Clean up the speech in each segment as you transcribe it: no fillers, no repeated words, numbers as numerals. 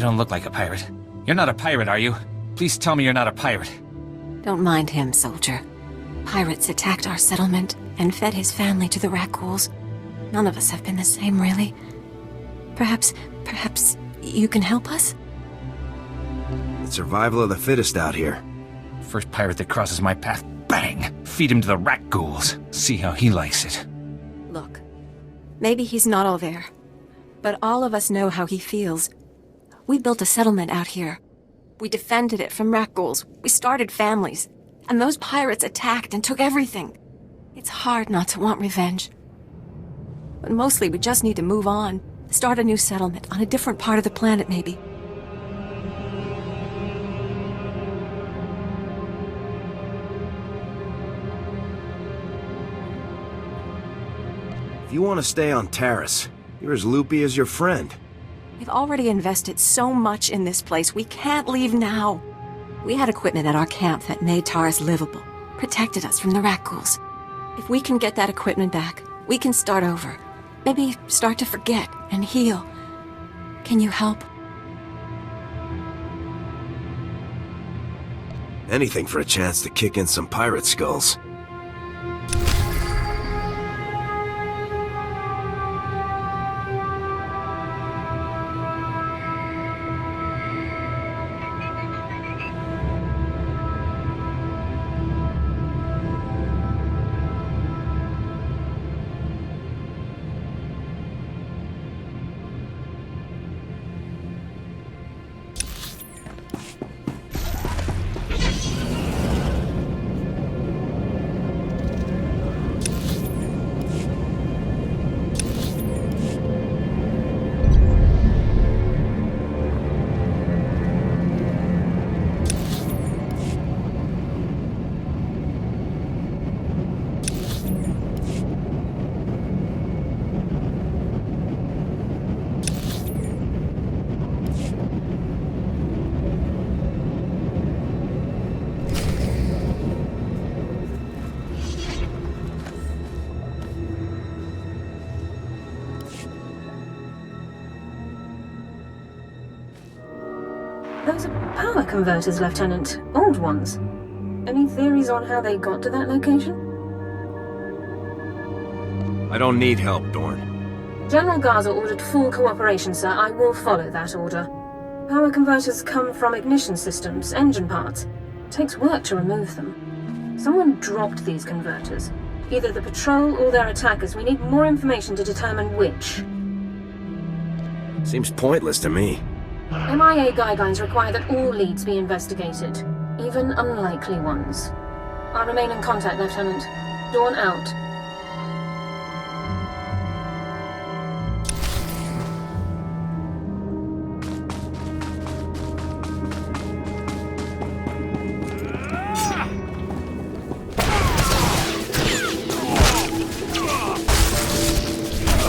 You don't look like a pirate. You're not a pirate, are you? Please tell me you're not a pirate. Don't mind him, soldier. Pirates attacked our settlement and fed his family to the Rakghouls. None of us have been the same, really. Perhaps you can help us? It's survival of the fittest out here. First pirate that crosses my path, bang! Feed him to the Rakghouls. See how he likes it. Look, maybe he's not all there, but all of us know how he feels. We built a settlement out here. We defended it from Rakghouls. We started families. And those pirates attacked and took everything. It's hard not to want revenge. But mostly we just need to move on. Start a new settlement on a different part of the planet, maybe. If you want to stay on Taris, you're as loopy as your friend. We've already invested so much in this place, we can't leave now. We had equipment at our camp that made Taris livable, protected us from the Rakghouls. If we can get that equipment back, we can start over. Maybe start to forget and heal. Can you help? Anything for a chance to kick in some pirate skulls. Those are power converters, Lieutenant. Old ones. Any theories on how they got to that location? I don't need help, Dorn. General Garza ordered full cooperation, sir. I will follow that order. Power converters come from ignition systems, engine parts. Takes work to remove them. Someone dropped these converters. Either the patrol or their attackers. We need more information to determine which. Seems pointless to me. MIA guidelines require that all leads be investigated, even unlikely ones. I'll remain in contact, Lieutenant. Dawn out.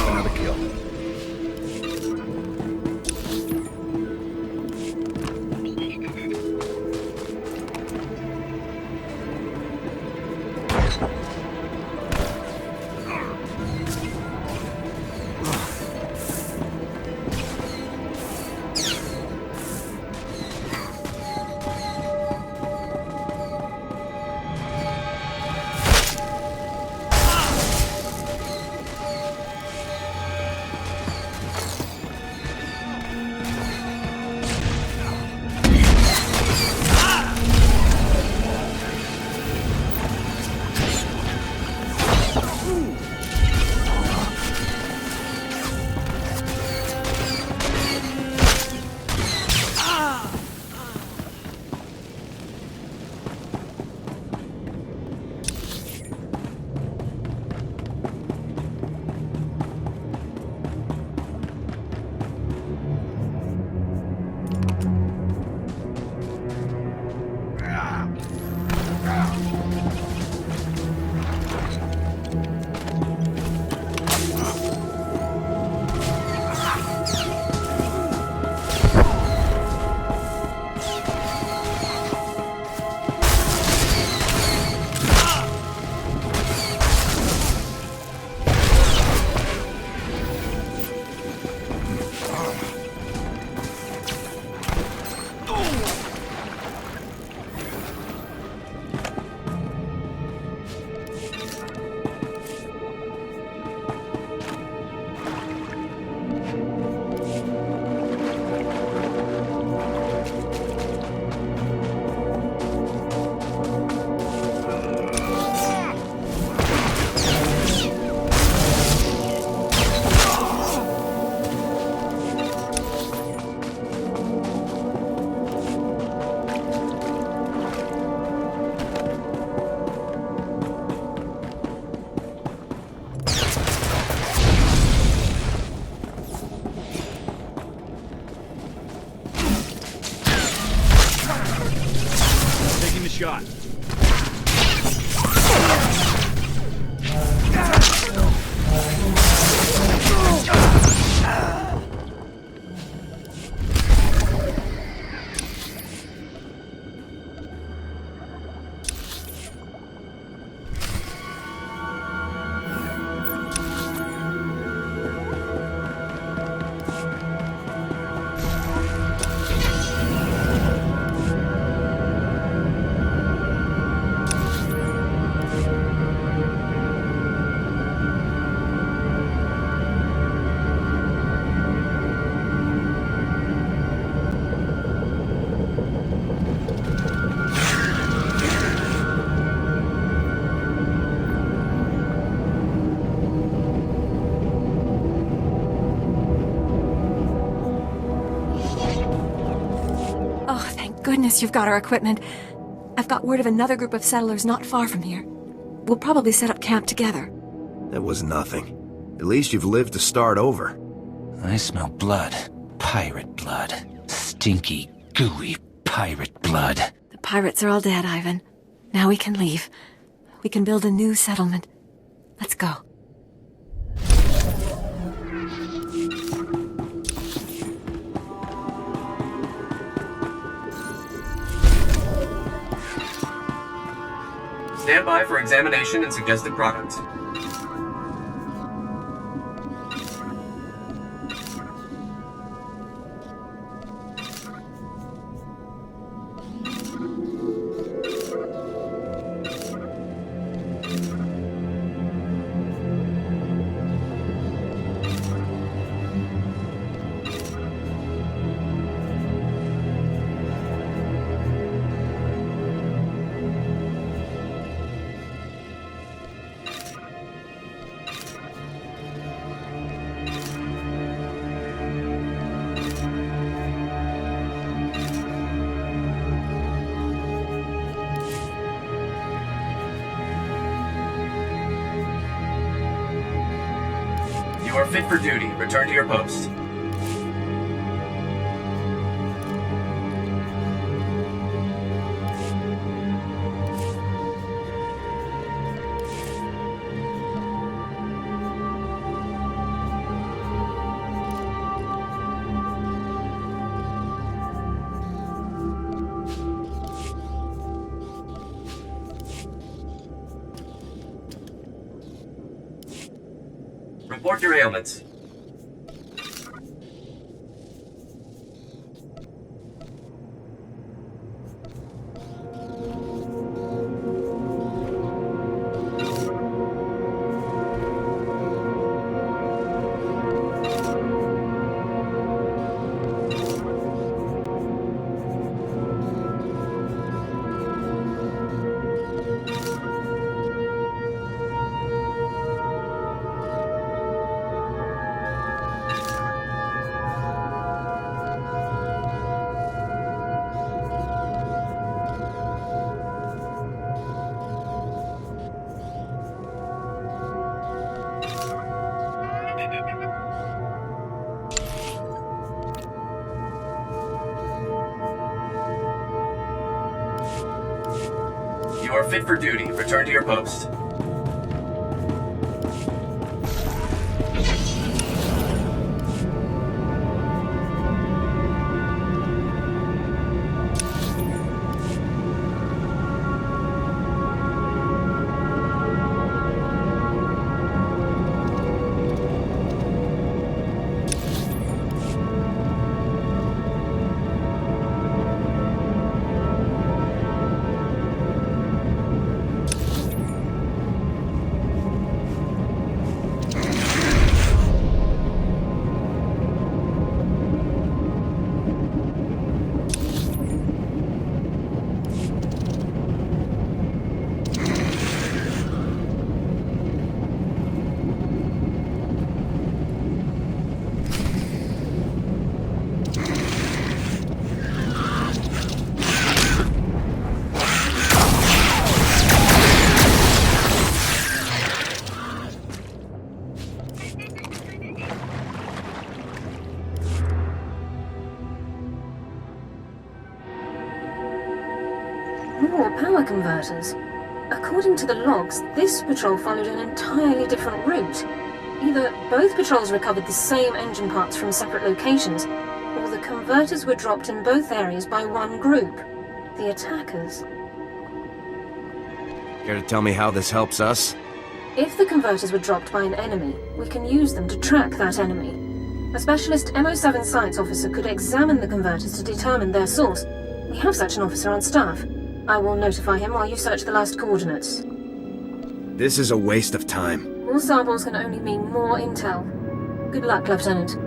Another kill. shot. Oh, thank goodness you've got our equipment. I've got word of another group of settlers not far from here. We'll probably set up camp together. That was nothing. At least you've lived to start over. I smell blood. Pirate blood. Stinky, gooey pirate blood. The pirates are all dead, Ivan. Now we can leave. We can build a new settlement. Let's go. Stand by for examination and suggested products. You are fit for duty. Return to your post. Report your ailments. You are fit for duty. Return to your post. More power converters. According to the logs, this patrol followed an entirely different route. Either both patrols recovered the same engine parts from separate locations, or the converters were dropped in both areas by one group, the attackers. Care to tell me how this helps us? If the converters were dropped by an enemy, we can use them to track that enemy. A specialist MO7 science officer could examine the converters to determine their source. We have such an officer on staff. I will notify him while you search the last coordinates. This is a waste of time. More samples can only mean more intel. Good luck, Lieutenant.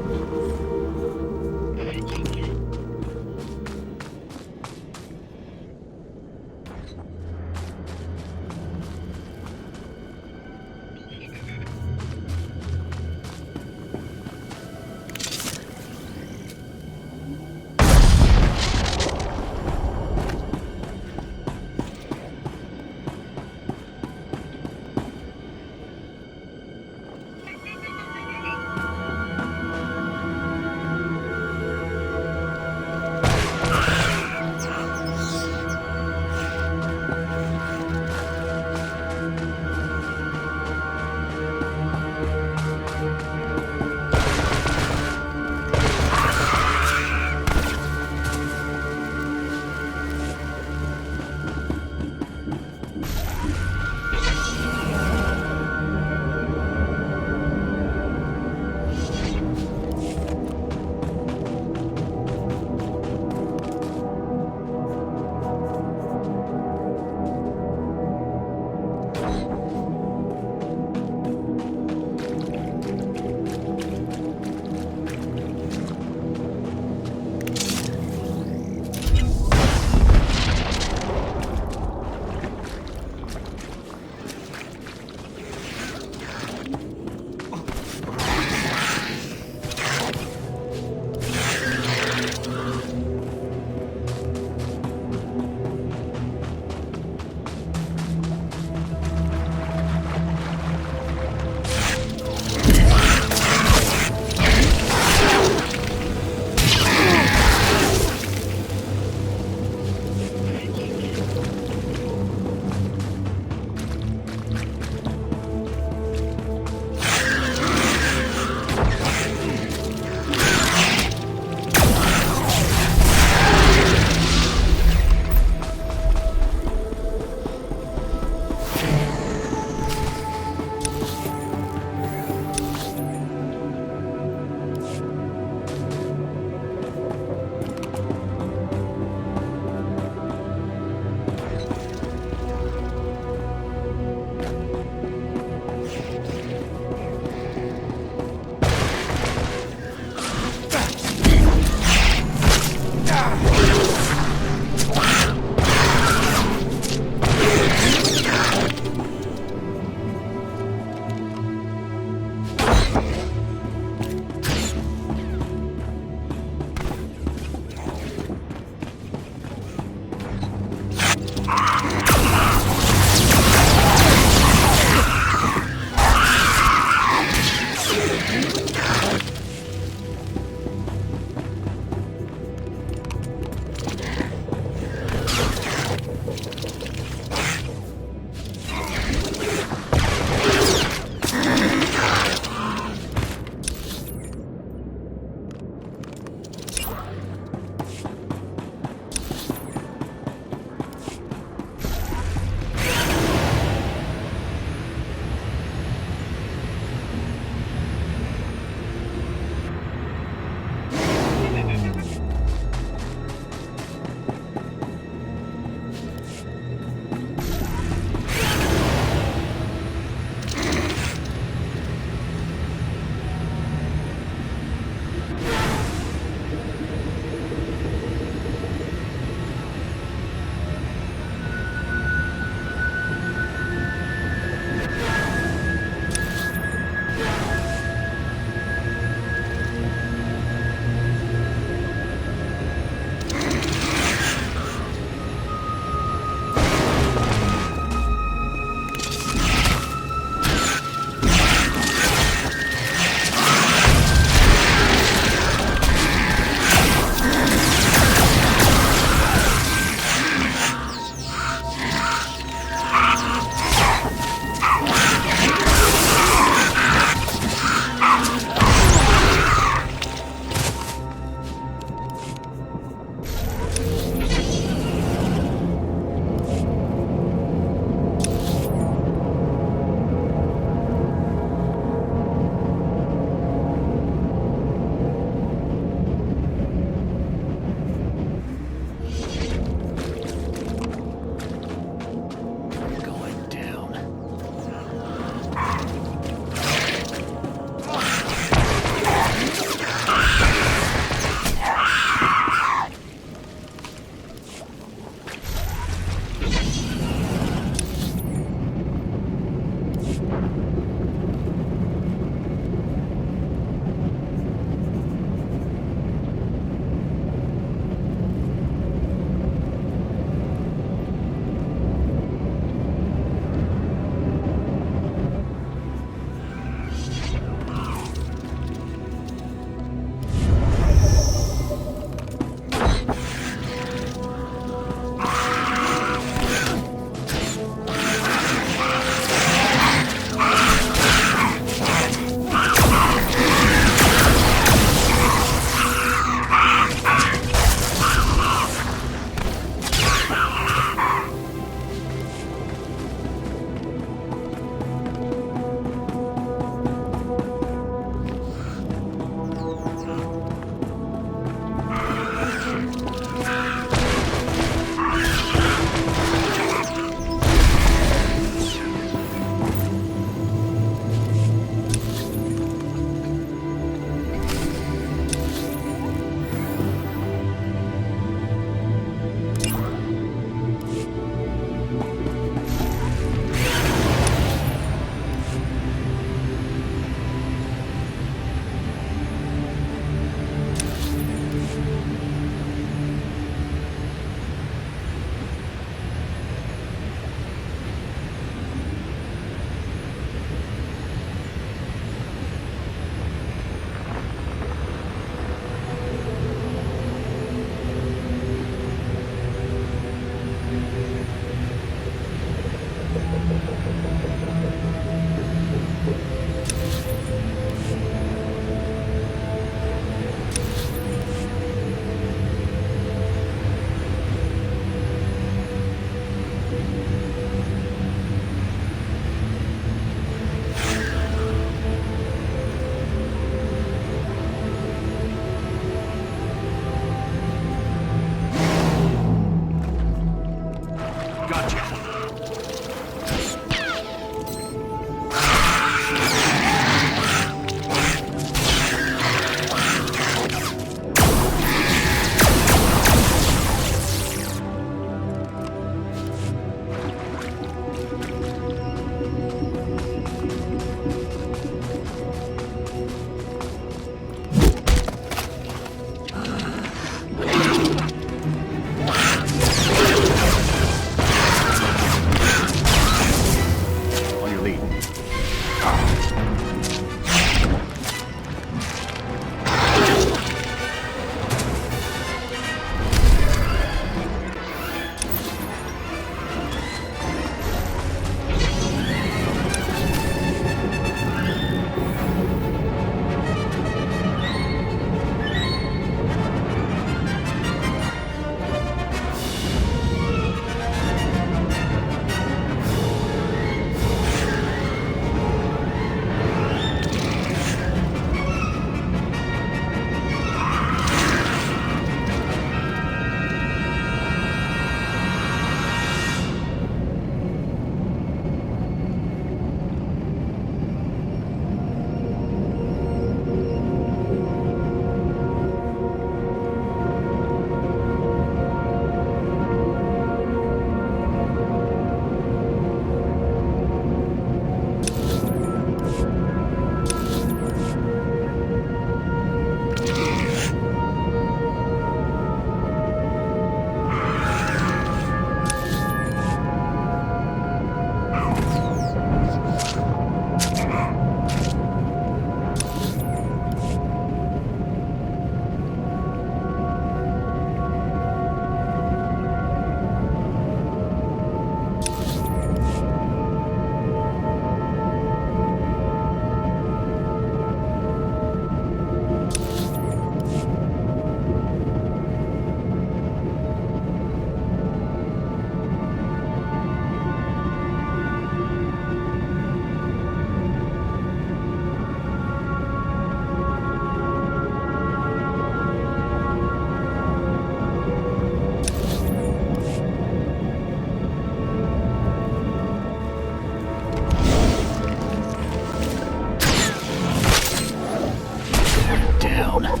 down.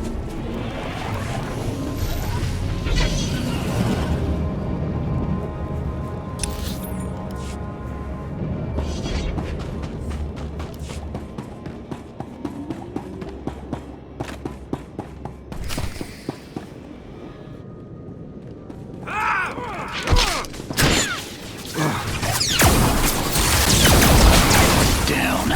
Down.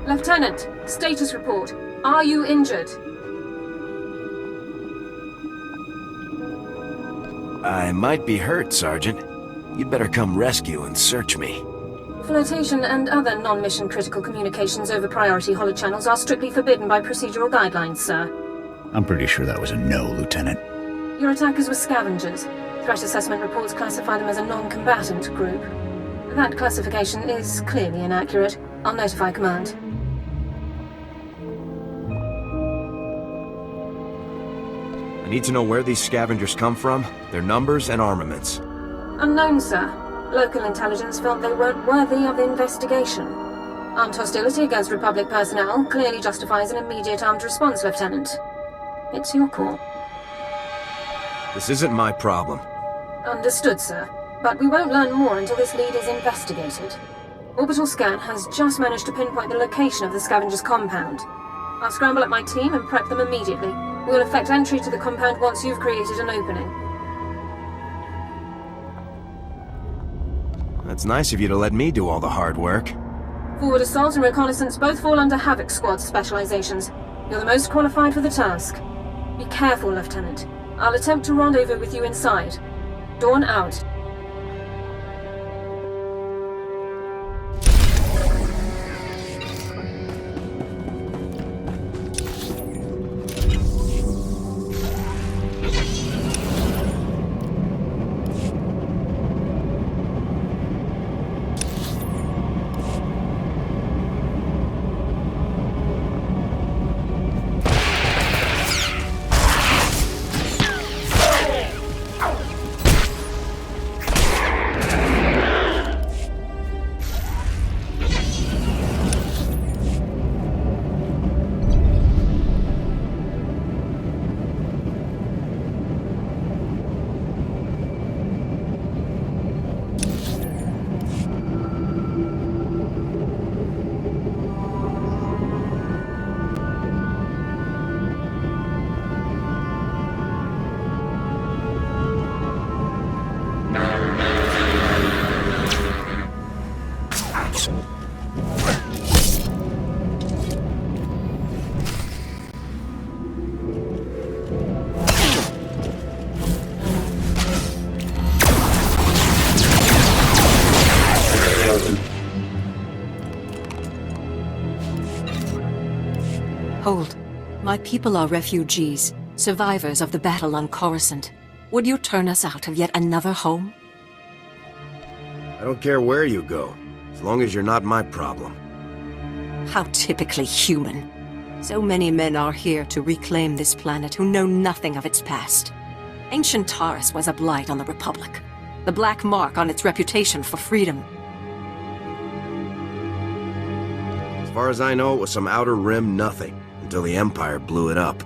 Lieutenant, status report. Are you injured? I might be hurt, Sergeant. You'd better come rescue and search me. Flotation and other non-mission critical communications over priority holochannels are strictly forbidden by procedural guidelines, sir. I'm pretty sure that was a no, Lieutenant. Your attackers were scavengers. Threat assessment reports classify them as a non-combatant group. That classification is clearly inaccurate. I'll notify command. I need to know where these scavengers come from, their numbers and armaments. Unknown, sir. Local intelligence felt they weren't worthy of investigation. Armed hostility against Republic personnel clearly justifies an immediate armed response, Lieutenant. It's your call. This isn't my problem. Understood, sir. But we won't learn more until this lead is investigated. Orbital scan has just managed to pinpoint the location of the scavengers' compound. I'll scramble up my team and prep them immediately. We'll effect entry to the compound once you've created an opening. That's nice of you to let me do all the hard work. Forward assault and reconnaissance both fall under Havoc Squad's specializations. You're the most qualified for the task. Be careful, Lieutenant. I'll attempt to rendezvous with you inside. Dawn out. Hold. My people are refugees, survivors of the battle on Coruscant. Would you turn us out of yet another home? I don't care where you go, as long as you're not my problem. How typically human. So many men are here to reclaim this planet who know nothing of its past. Ancient Taurus was a blight on the Republic, the black mark on its reputation for freedom. As far as I know, it was some Outer Rim nothing, until the Empire blew it up.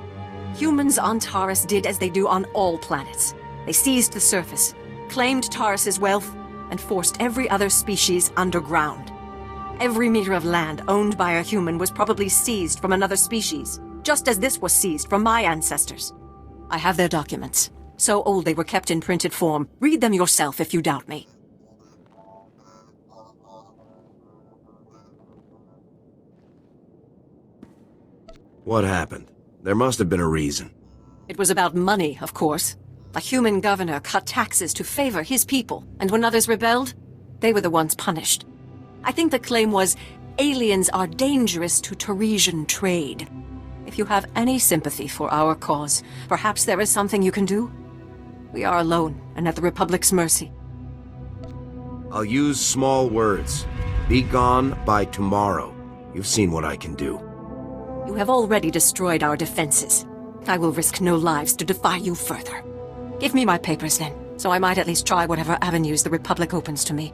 Humans on Taurus did as they do on all planets. They seized the surface, claimed Taurus's wealth, and forced every other species underground. Every meter of land owned by a human was probably seized from another species, just as this was seized from my ancestors. I have their documents. So old they were kept in printed form. Read them yourself if you doubt me. What happened? There must have been a reason. It was about money, of course. A human governor cut taxes to favor his people, and when others rebelled, they were the ones punished. I think the claim was, aliens are dangerous to Teresian trade. If you have any sympathy for our cause, perhaps there is something you can do? We are alone, and at the Republic's mercy. I'll use small words. Be gone by tomorrow. You've seen what I can do. You have already destroyed our defenses. I will risk no lives to defy you further. Give me my papers then, so I might at least try whatever avenues the Republic opens to me.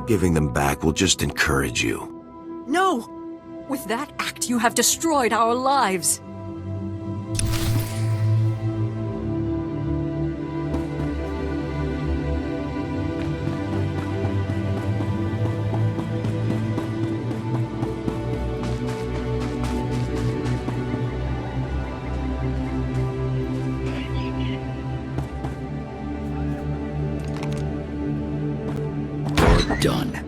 Giving them back will just encourage you. No! With that act, you have destroyed our lives. You're done.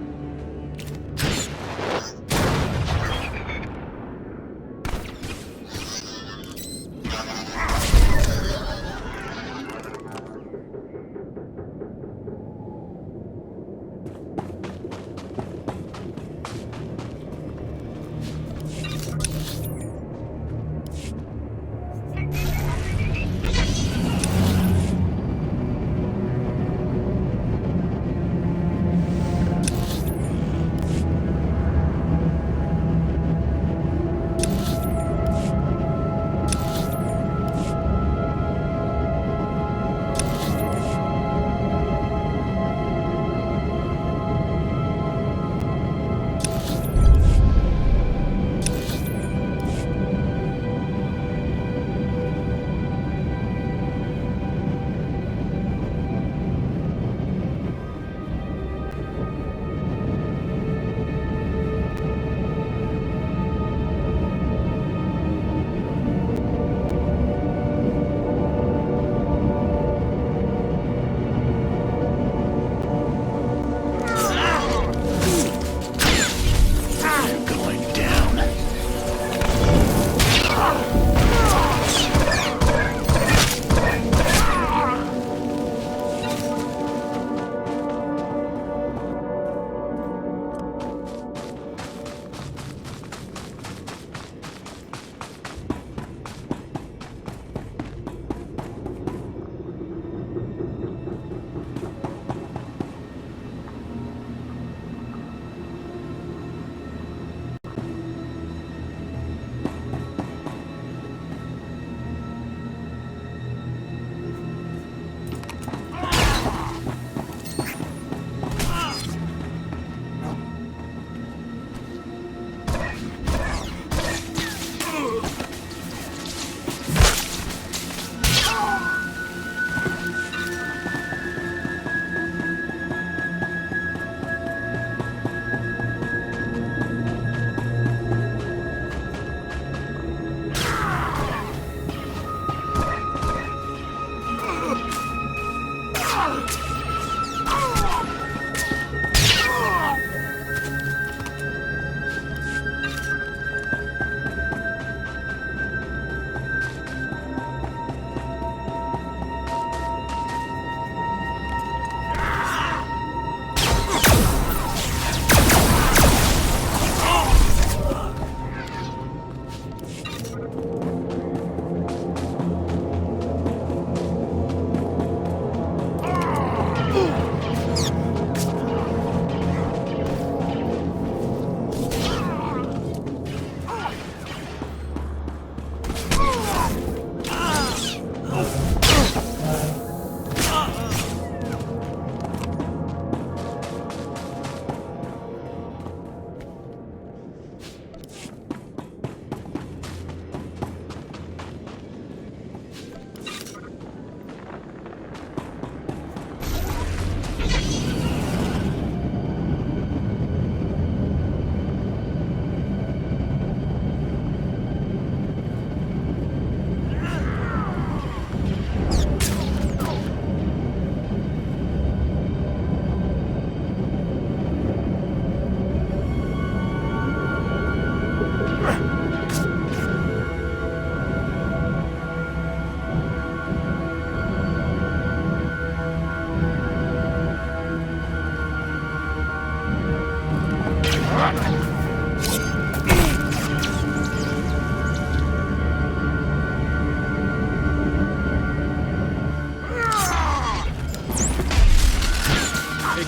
Taking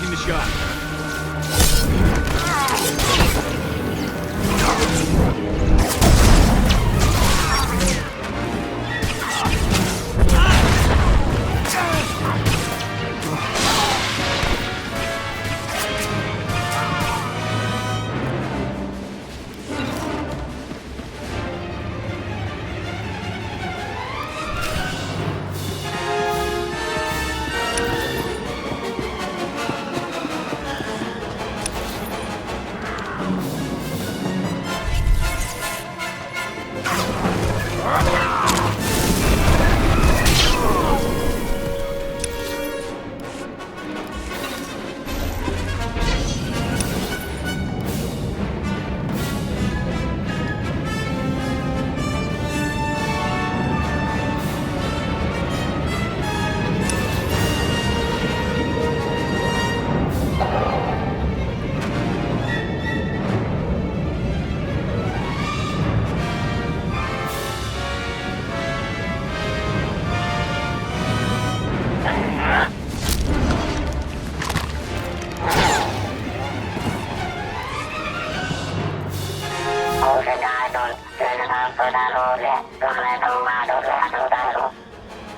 the shot.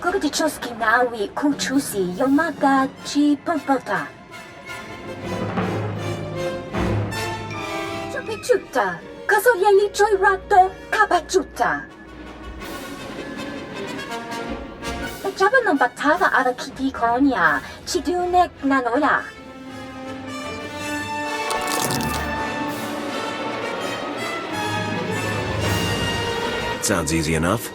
Kogdichowski nawi kuchusi yomaga chi pompota. Chapichuta, kasorieli joyrato kapachuta. Ejaba non batava ala kiti konya, chidunek nanoya. Sounds easy enough.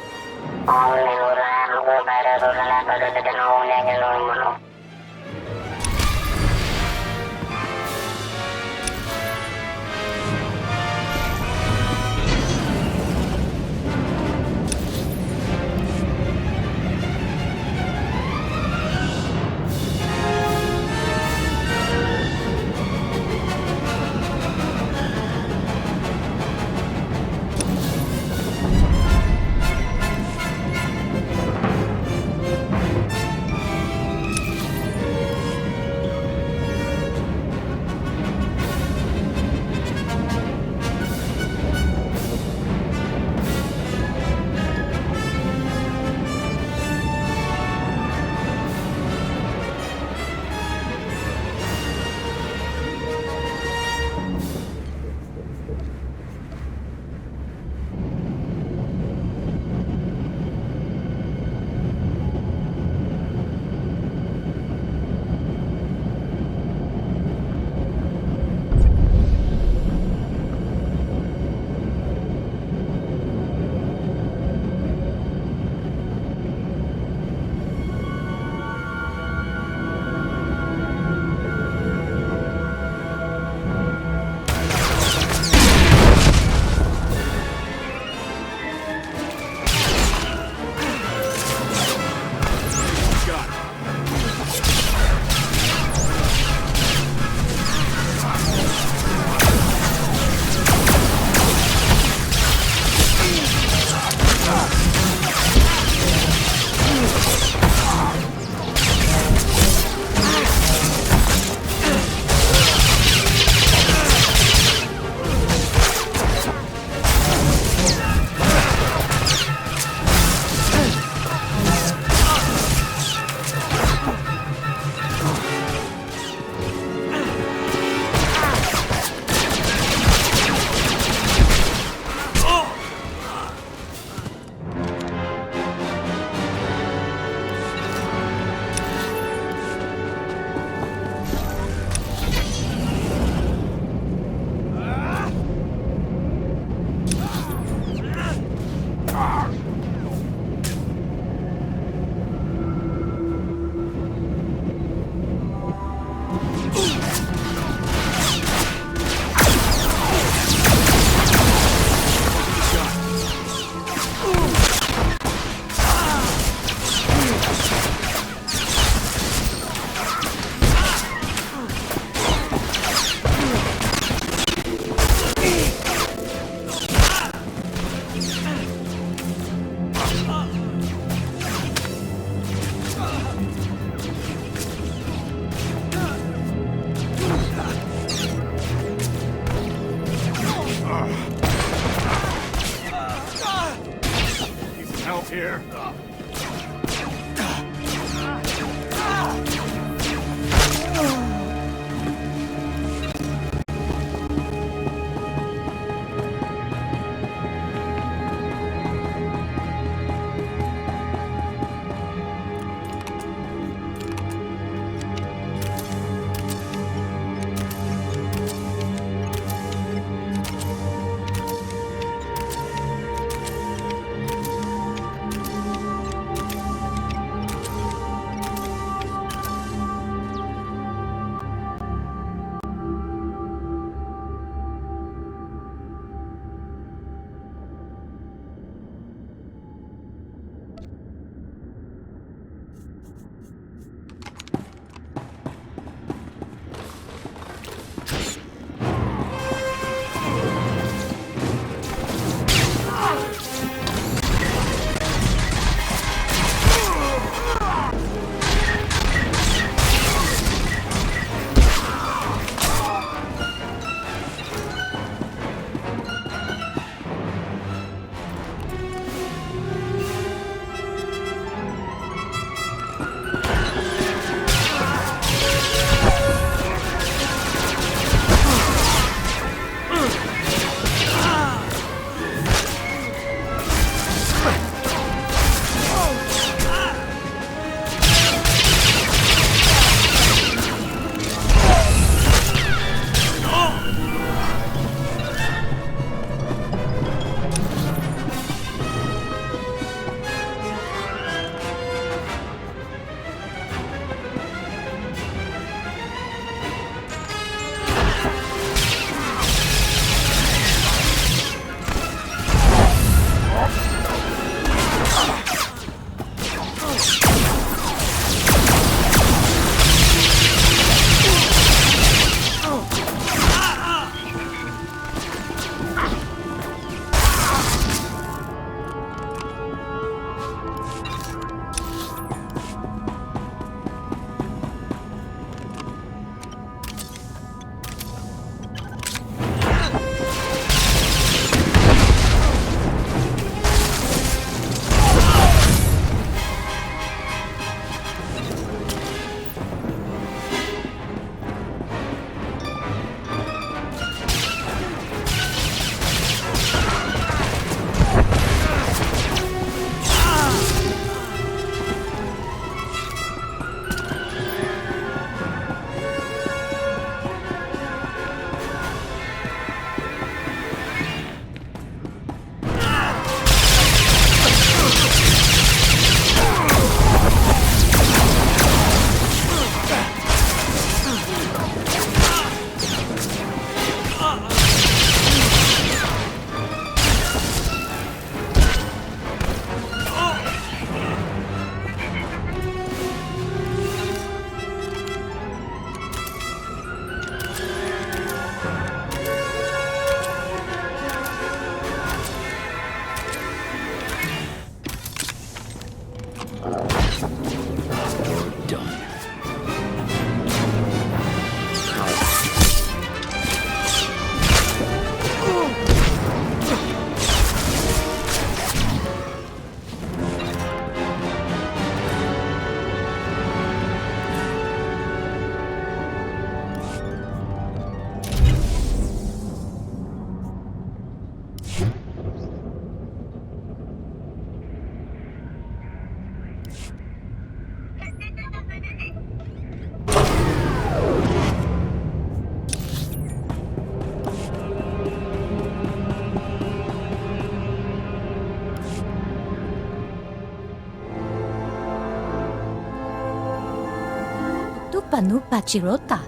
upa nupa chirota.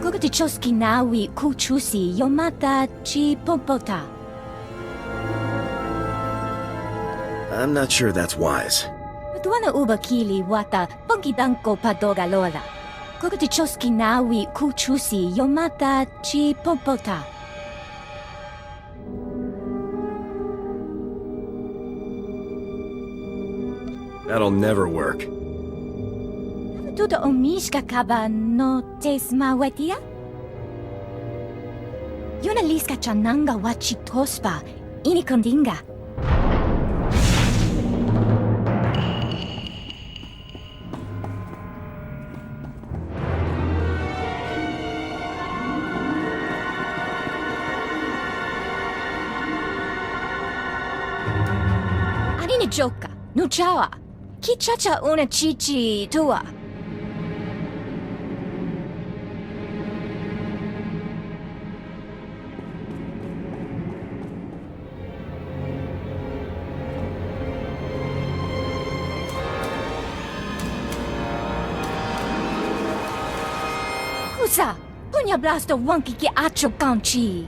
Kugatichoski nawi kuchusi yomata chi pompota. I'm not sure that's wise. Tuana uba kili wata pongidanko padoga lola. Kugatichoski nawi kuchusi yomata chi pompota. That'll never work. Tudo omishka kaba no tesma watia? Yuna liska chananga wachi tospa ini kondinga. Anine joka, nuchawa. Kichacha una chichi tua. Kusa, punya blasto wonki ki acho kanchi.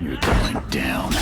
You're going down.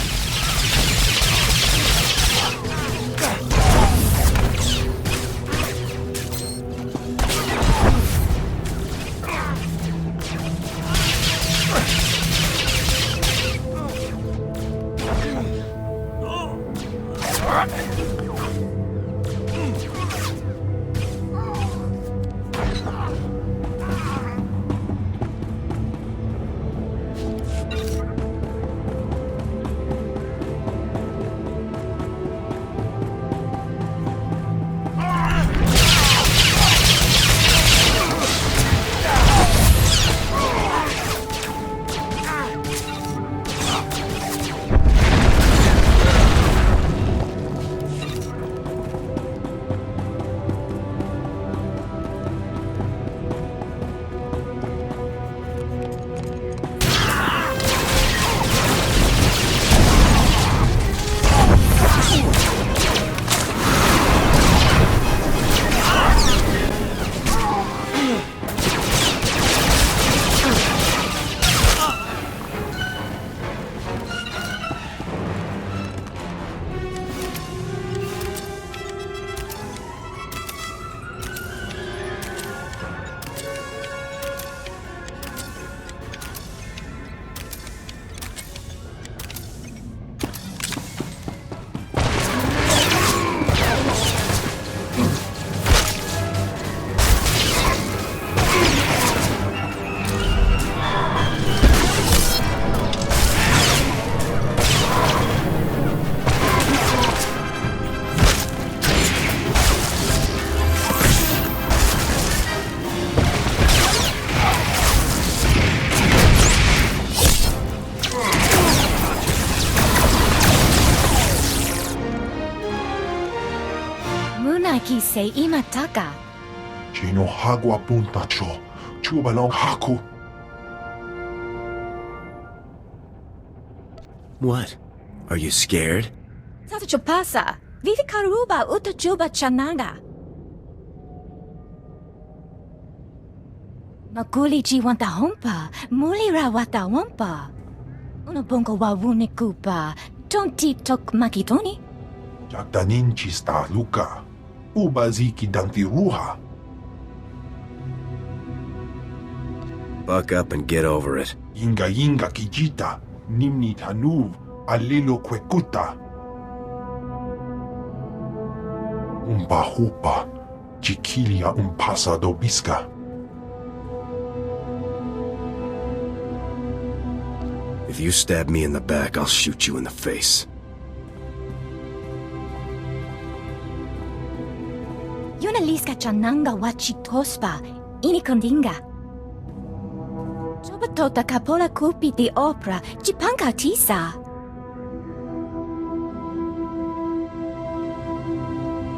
Munaki se imataka. Chino hagwa puntacho. Chubalong haku. What? Are you scared? Tata chopasa. Vivi karuba uta juba chananga. Makuli chi wanta hompa. Mulira wata wampa. Uno bongo wa wune kupa. Tonti tok makitoni. Jagdanin chista luka. Ubaziki danti ruha. Buck up and get over it. Yinga yinga kijita, nimni tanuv, alilo kwekuta. Umbahupa, chiquilia umpasa dobiska. If you stab me in the back, I'll shoot you in the face. Yuna liska chananga wachitospa, inikondinga. Chobatota capola cupi di opera, chipanka tisa.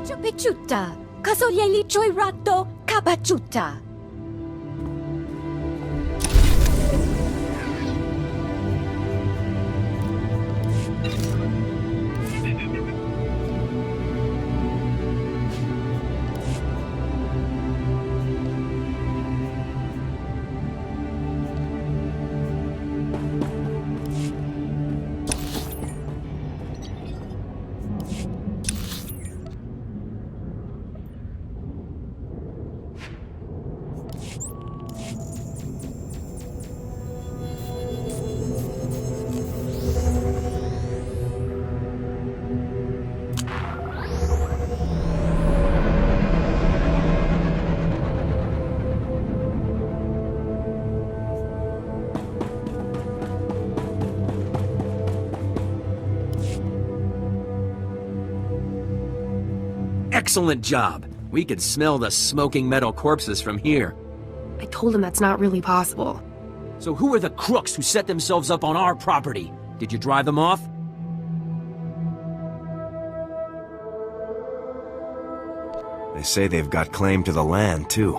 Chopichuta, casoglieli choi ratto, capachuta. Excellent job. We could smell the smoking metal corpses from here. I told him that's not really possible. So who are the crooks who set themselves up on our property? Did you drive them off? They say they've got claim to the land, too.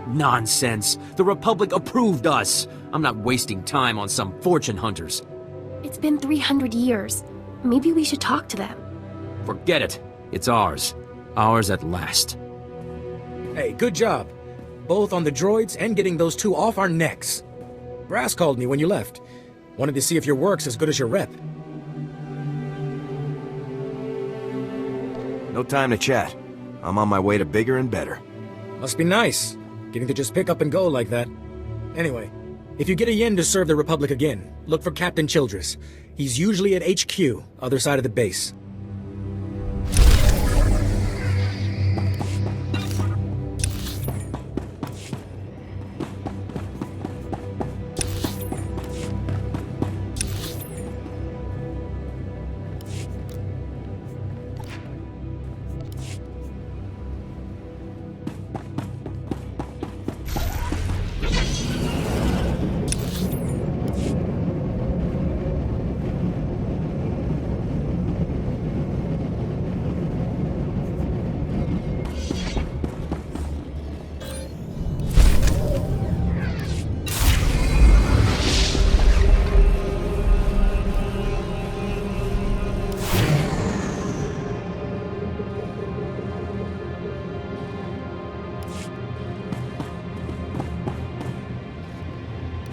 Nonsense. The Republic approved us. I'm not wasting time on some fortune hunters. It's been 300 years. Maybe we should talk to them. Forget it. It's ours. Ours at last. Hey, good job. Both on the droids and getting those two off our necks. Brass called me when you left. Wanted to see if your work's as good as your rep. No time to chat. I'm on my way to bigger and better. Must be nice, getting to just pick up and go like that. Anyway, if you get a yen to serve the Republic again, look for Captain Childress. He's usually at HQ, other side of the base.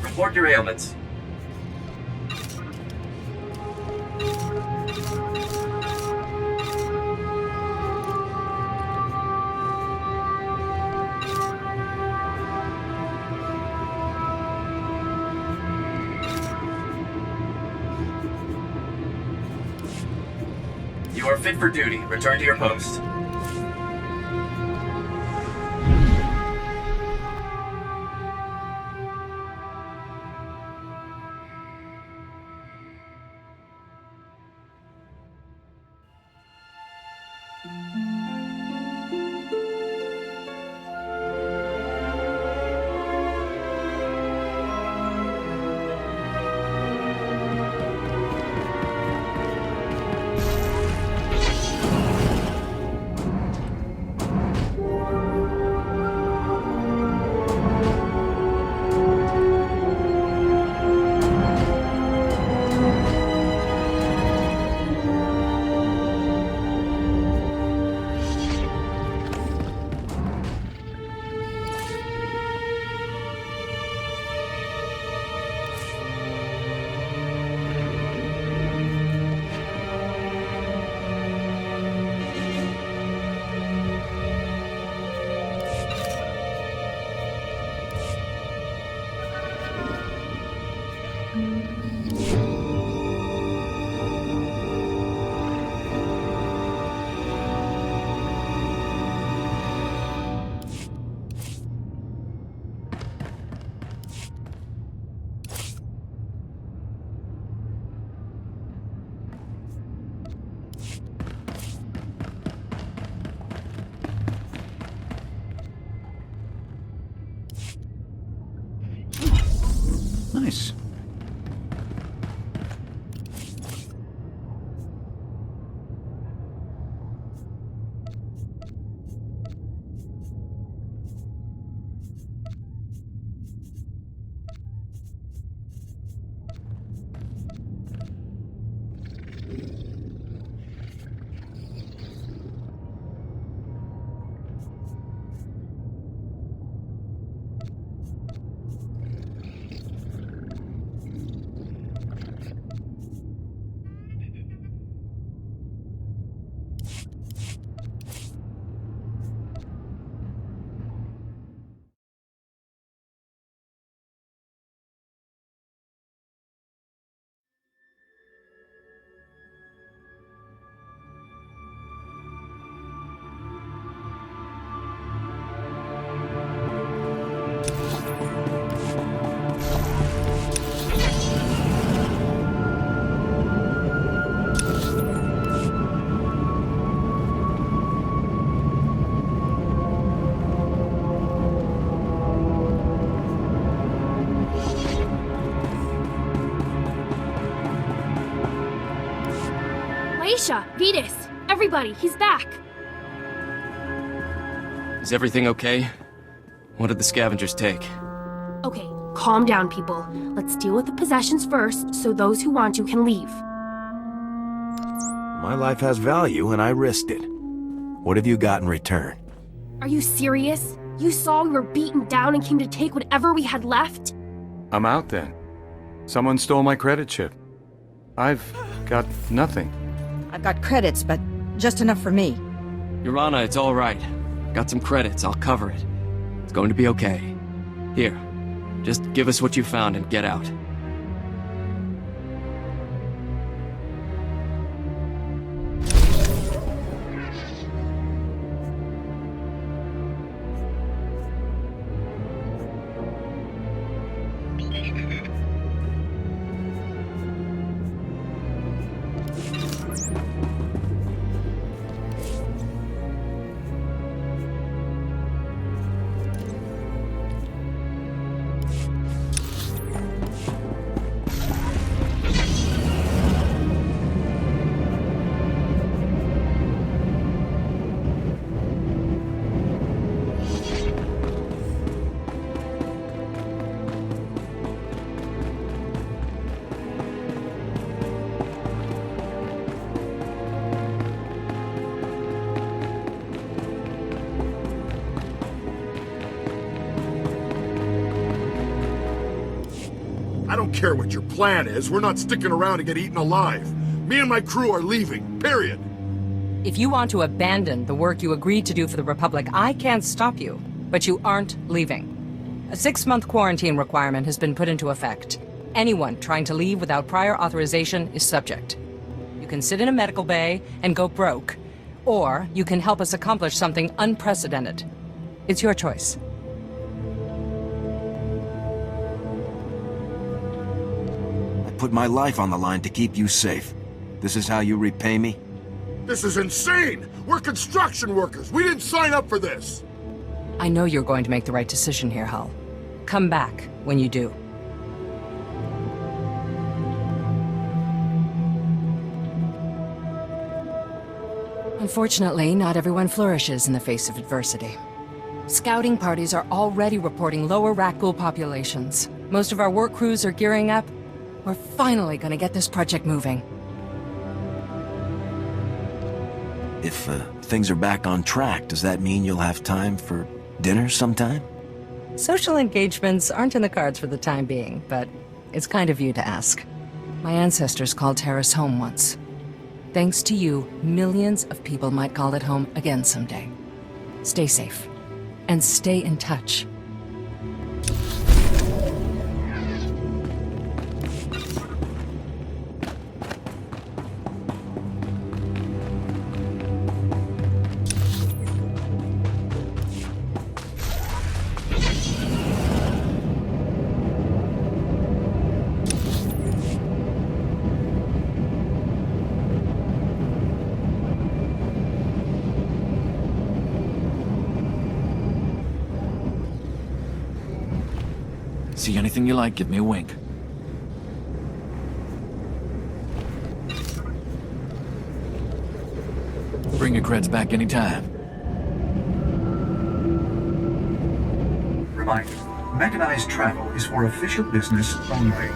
Report your ailments. You are fit for duty. Return to your post. Nice. Aisha, Vetus, everybody, he's back. Is everything okay? What did the scavengers take? Okay, calm down, people. Let's deal with the possessions first, so those who want to can leave. My life has value, and I risked it. What have you got in return? Are you serious? You saw we were beaten down and came to take whatever we had left? I'm out then. Someone stole my credit chip. I've got nothing. I've got credits, but just enough for me. Yorana, it's all right. Got some credits, I'll cover it. It's going to be okay. Here, just give us what you found and get out. I don't care what your plan is. We're not sticking around to get eaten alive. Me and my crew are leaving, period. If you want to abandon the work you agreed to do for the Republic, I can't stop you. But you aren't leaving. A 6-month quarantine requirement has been put into effect. Anyone trying to leave without prior authorization is subject. You can sit in a medical bay and go broke, or you can help us accomplish something unprecedented. It's your choice. Put my life on the line to keep you safe. This is how you repay me? This is insane! We're construction workers! We didn't sign up for this! I know you're going to make the right decision here, Hull. Come back when you do. Unfortunately, not everyone flourishes in the face of adversity. Scouting parties are already reporting lower Rakghoul populations. Most of our work crews are gearing up. We're finally gonna get this project moving. If things are back on track, does that mean you'll have time for dinner sometime? Social engagements aren't in the cards for the time being, but it's kind of you to ask. My ancestors called Terrace home once. Thanks to you, millions of people might call it home again someday. Stay safe, and stay in touch. See anything you like, give me a wink. Bring your creds back anytime. Reminder, mechanized travel is for official business only.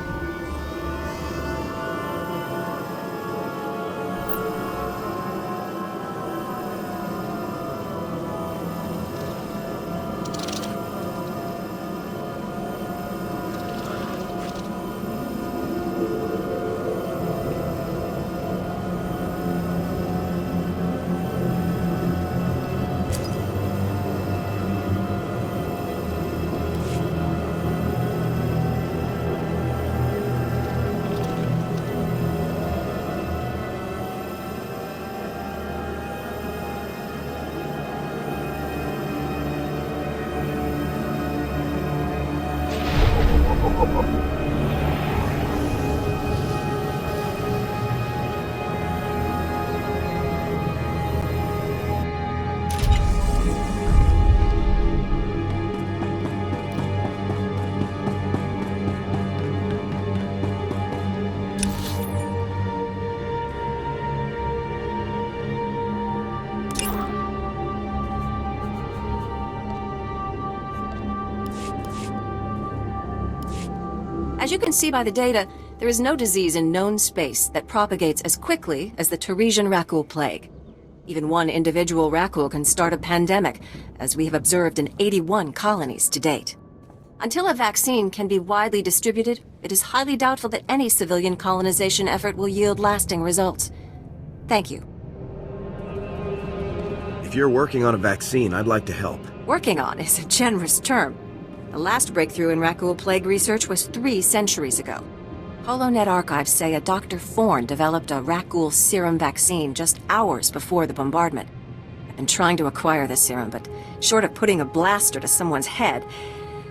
As you can see by the data, there is no disease in known space that propagates as quickly as the Teresian Rakul plague. Even one individual Rakul can start a pandemic, as we have observed in 81 colonies to date. Until a vaccine can be widely distributed, it is highly doubtful that any civilian colonization effort will yield lasting results. Thank you. If you're working on a vaccine, I'd like to help. Working on is a generous term. The last breakthrough in Rakul plague research was 3 centuries ago. HoloNet archives say a Dr. Forn developed a Rakul serum vaccine just hours before the bombardment. I've been trying to acquire the serum, but short of putting a blaster to someone's head,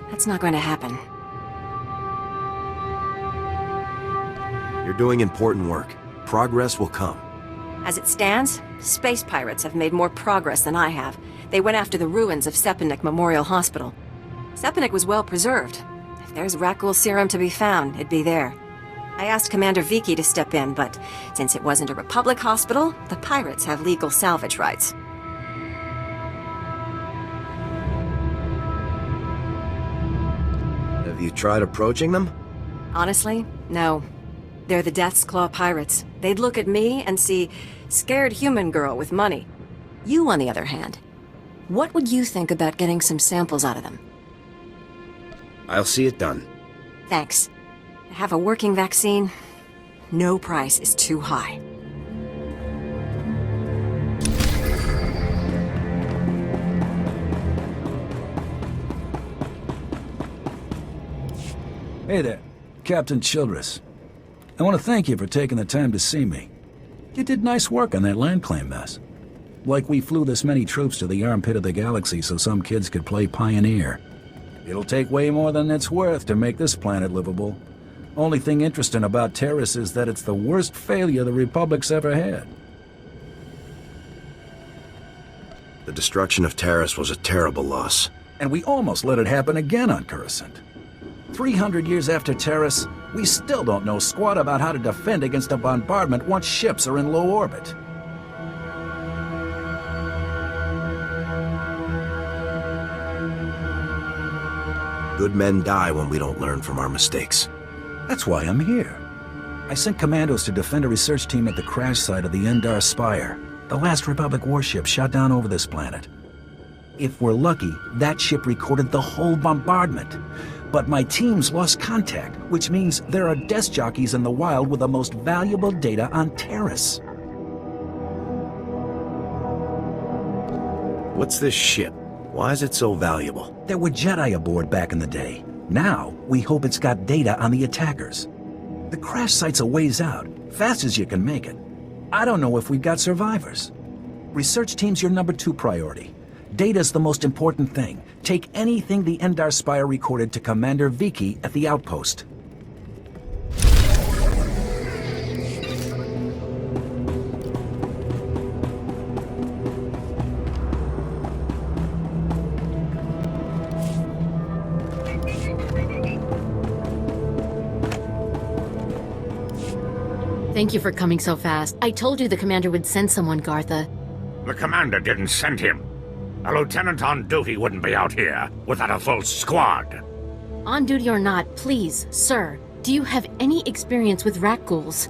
that's not going to happen. You're doing important work. Progress will come. As it stands, space pirates have made more progress than I have. They went after the ruins of Sepanik Memorial Hospital. Sepanik was well preserved. If there's Rakul serum to be found, it'd be there. I asked Commander Viki to step in, but since it wasn't a Republic hospital, the pirates have legal salvage rights. Have you tried approaching them? Honestly, no. They're the Death's Claw pirates. They'd look at me and see scared human girl with money. You, on the other hand, what would you think about getting some samples out of them? I'll see it done. Thanks. To have a working vaccine, no price is too high. Hey there, Captain Childress. I want to thank you for taking the time to see me. You did nice work on that land claim mess. Like we flew this many troops to the armpit of the galaxy so some kids could play pioneer. It'll take way more than it's worth to make this planet livable. Only thing interesting about Terrace is that it's the worst failure the Republic's ever had. The destruction of Terrace was a terrible loss. And we almost let it happen again on Coruscant. 300 years after Terrace, we still don't know squat about how to defend against a bombardment once ships are in low orbit. Good men die when we don't learn from our mistakes. That's why I'm here. I sent commandos to defend a research team at the crash site of the Endar Spire, the last Republic warship shot down over this planet. If we're lucky, that ship recorded the whole bombardment. But my team's lost contact, which means there are desk jockeys in the wild with the most valuable data on Terrace. What's this ship? Why is it so valuable? There were Jedi aboard back in the day. Now, we hope it's got data on the attackers. The crash site's a ways out, fast as you can make it. I don't know if we've got survivors. Research team's your number 2 priority. Data's the most important thing. Take anything the Endar Spire recorded to Commander Viki at the outpost. Thank you for coming so fast. I told you the commander would send someone, Gartha. The commander didn't send him. A lieutenant on duty wouldn't be out here without a full squad. On duty or not, please, sir, do you have any experience with rat ghouls?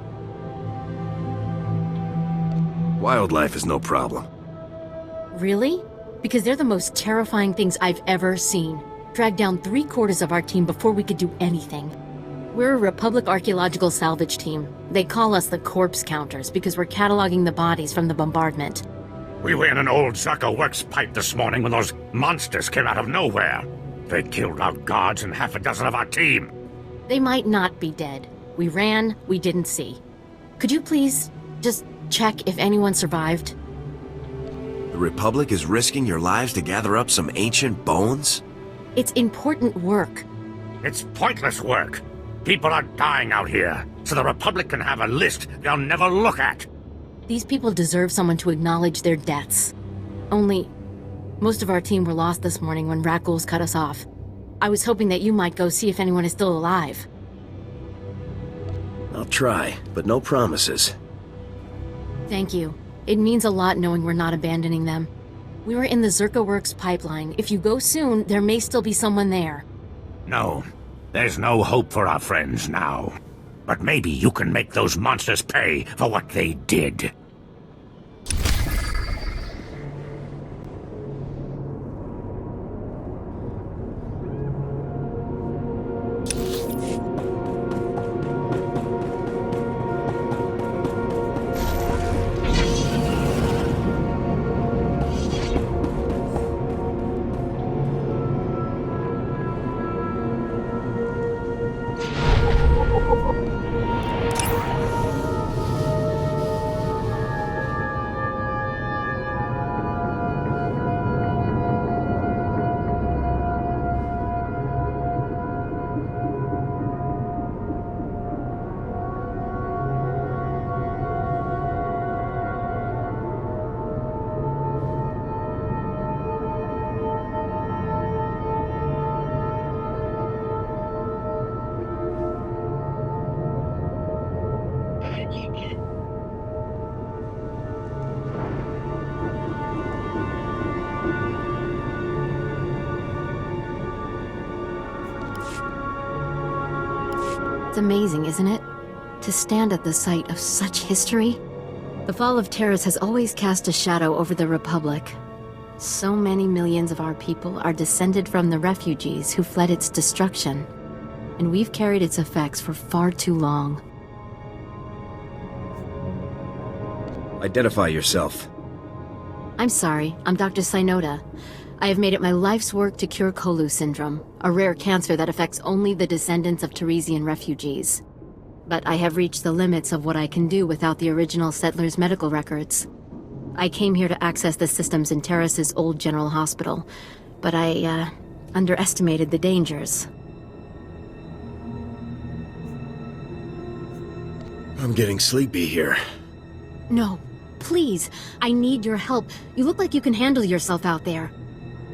Wildlife is no problem. Really? Because they're the most terrifying things I've ever seen. Dragged down 3/4 of our team before we could do anything. We're a Republic archaeological salvage team. They call us the corpse counters because we're cataloging the bodies from the bombardment. We were in an old Zerka works pipe this morning when those monsters came out of nowhere. They killed our guards and half a dozen of our team. They might not be dead. We ran, we didn't see. Could you please just check if anyone survived? The Republic is risking your lives to gather up some ancient bones? It's important work. It's pointless work. People are dying out here, so the Republic can have a list they'll never look at. These people deserve someone to acknowledge their deaths. Only, most of our team were lost this morning when rat ghouls cut us off. I was hoping that you might go see if anyone is still alive. I'll try, but no promises. Thank you. It means a lot knowing we're not abandoning them. We were in the Zerka Works pipeline. If you go soon, there may still be someone there. No, there's no hope for our friends now. But maybe you can make those monsters pay for what they did. It's amazing, isn't it? To stand at the site of such history. The fall of Terrace has always cast a shadow over the Republic. So many millions of our people are descended from the refugees who fled its destruction. And we've carried its effects for far too long. Identify yourself. I'm sorry, I'm Dr. Synoda. I have made it my life's work to cure Kolu syndrome, a rare cancer that affects only the descendants of Teresian refugees. But I have reached the limits of what I can do without the original settlers' medical records. I came here to access the systems in Terrace's old general hospital, but I, underestimated the dangers. I'm getting sleepy here. No, please, I need your help. You look like you can handle yourself out there.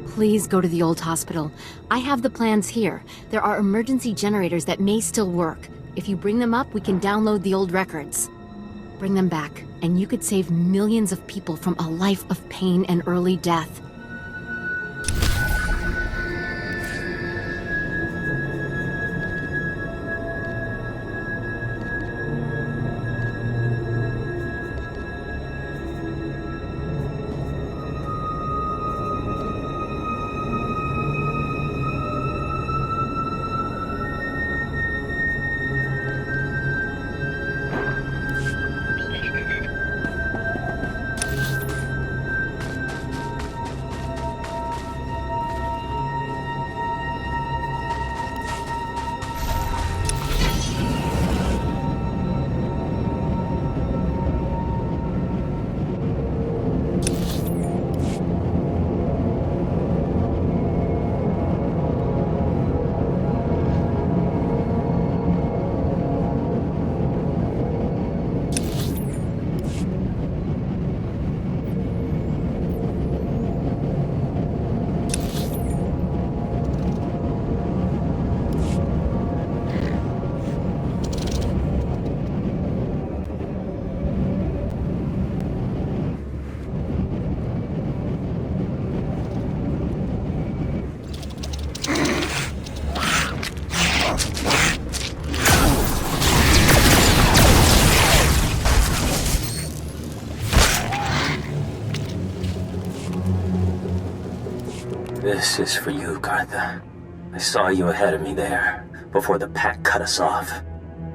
Please go to the old hospital. I have the plans here. There are emergency generators that may still work. If you bring them up, we can download the old records. Bring them back, and you could save millions of people from a life of pain and early death. This is for you, Cartha. I saw you ahead of me there, before the pack cut us off.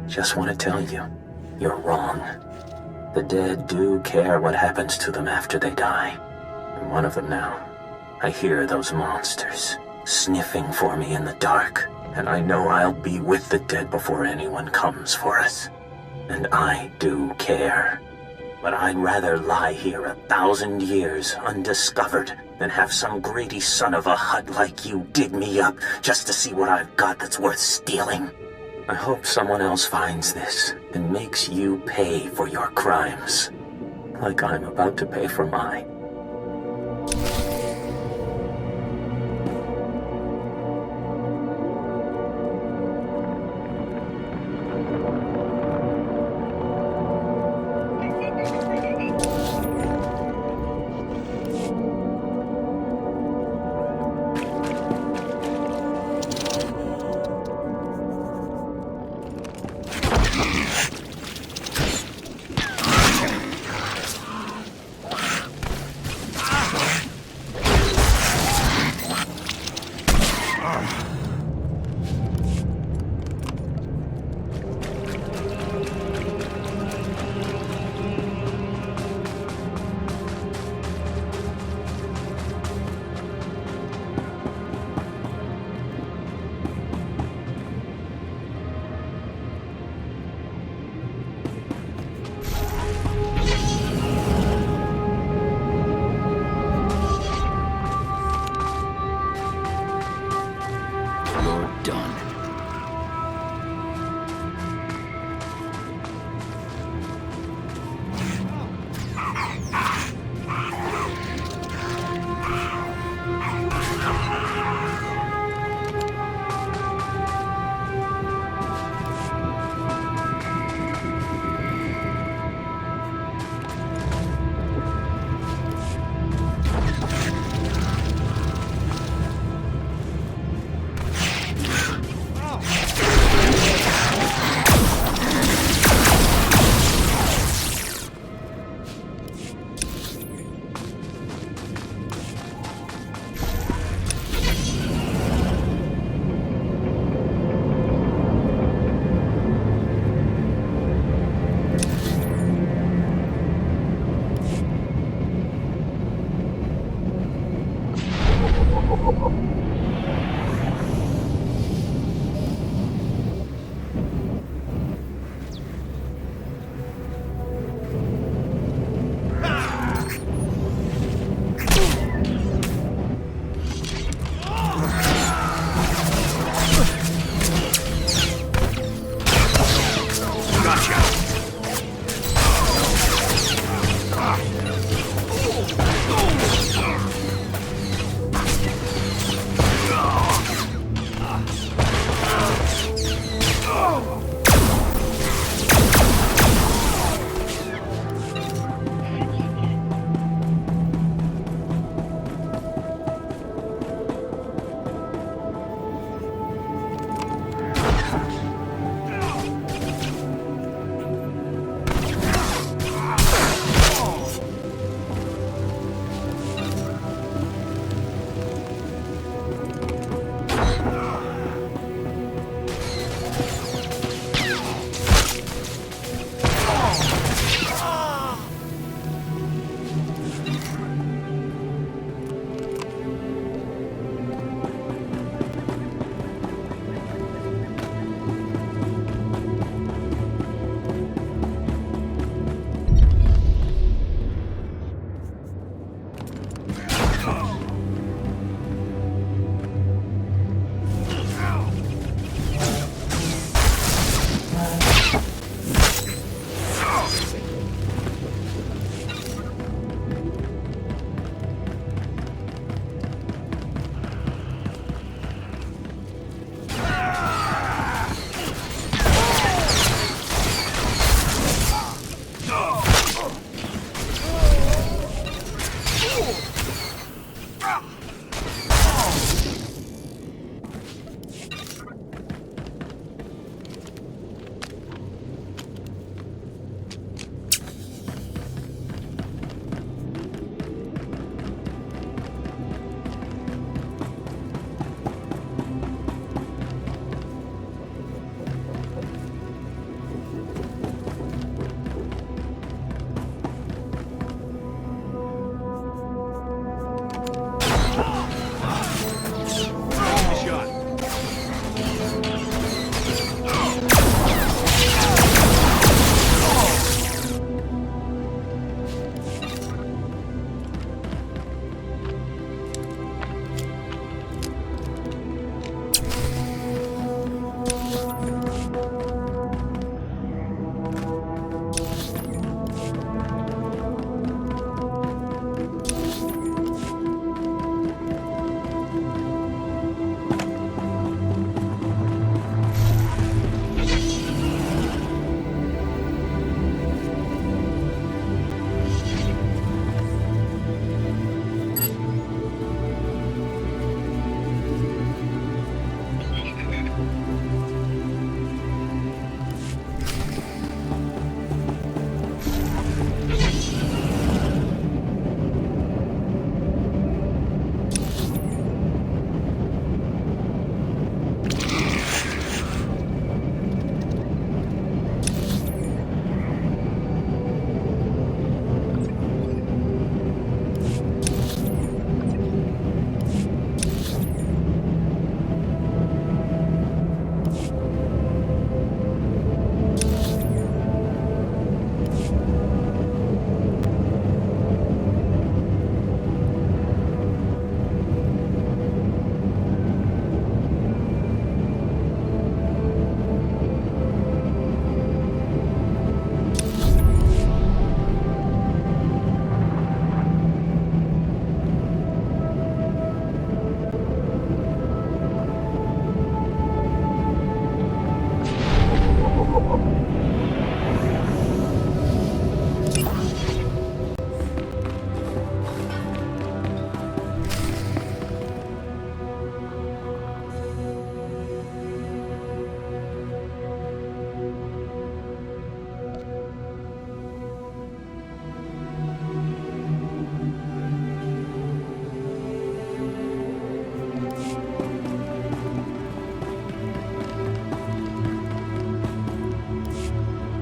Just want to tell you, you're wrong. The dead do care what happens to them after they die. I'm one of them now. I hear those monsters sniffing for me in the dark, and I know I'll be with the dead before anyone comes for us. And I do care. But I'd rather lie here 1,000 years undiscovered than have some greedy son of a Hutt like you dig me up just to see what I've got that's worth stealing. I hope someone else finds this and makes you pay for your crimes, like I'm about to pay for mine.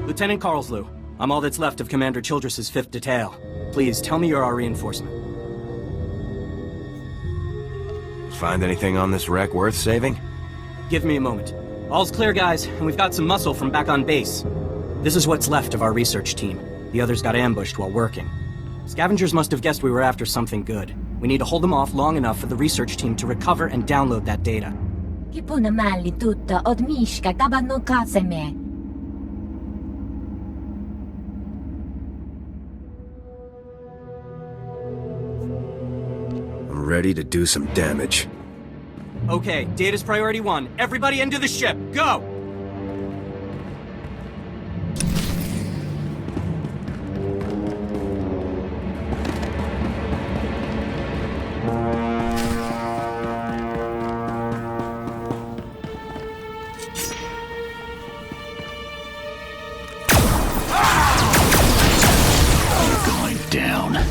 Lieutenant Carlslew, I'm all that's left of Commander Childress's 5th Detail. Please, tell me you're our reinforcement. Find anything on this wreck worth saving? Give me a moment. All's clear, guys, and we've got some muscle from back on base. This is what's left of our research team. The others got ambushed while working. Scavengers must have guessed we were after something good. We need to hold them off long enough for the research team to recover and download that data. I'm ready to do some damage. Okay, data's priority 1. Everybody into the ship, go! Going down.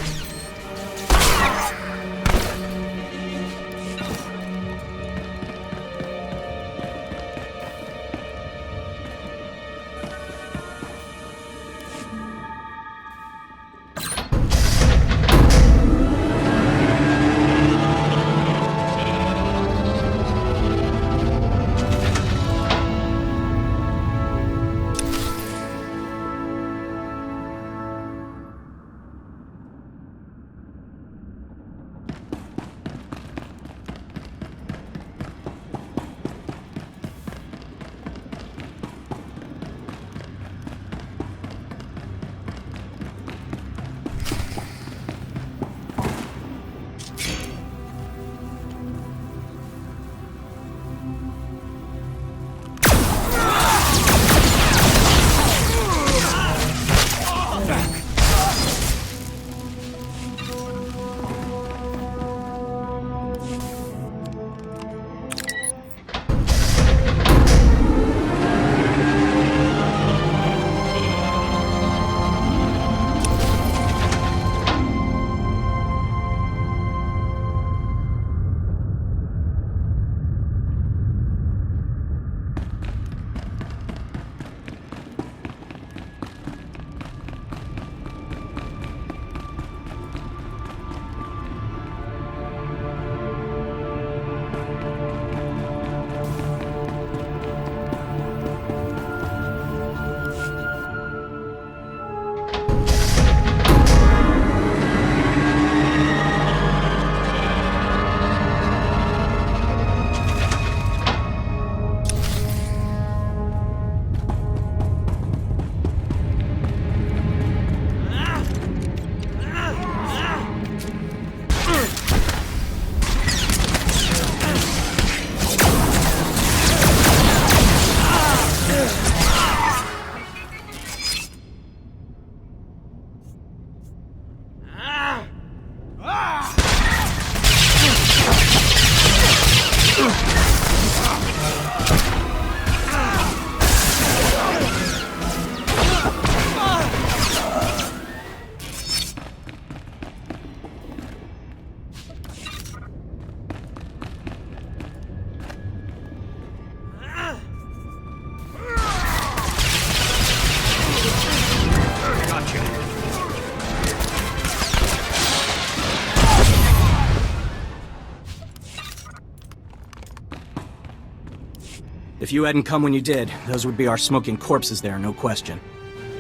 If you hadn't come when you did, those would be our smoking corpses there, no question.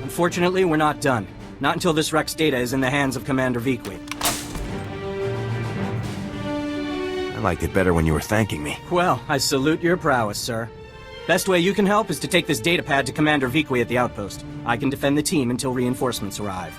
Unfortunately, we're not done. Not until this wreck's data is in the hands of Commander Vikui. I liked it better when you were thanking me. Well, I salute your prowess, sir. Best way you can help is to take this datapad to Commander Vikui at the outpost. I can defend the team until reinforcements arrive.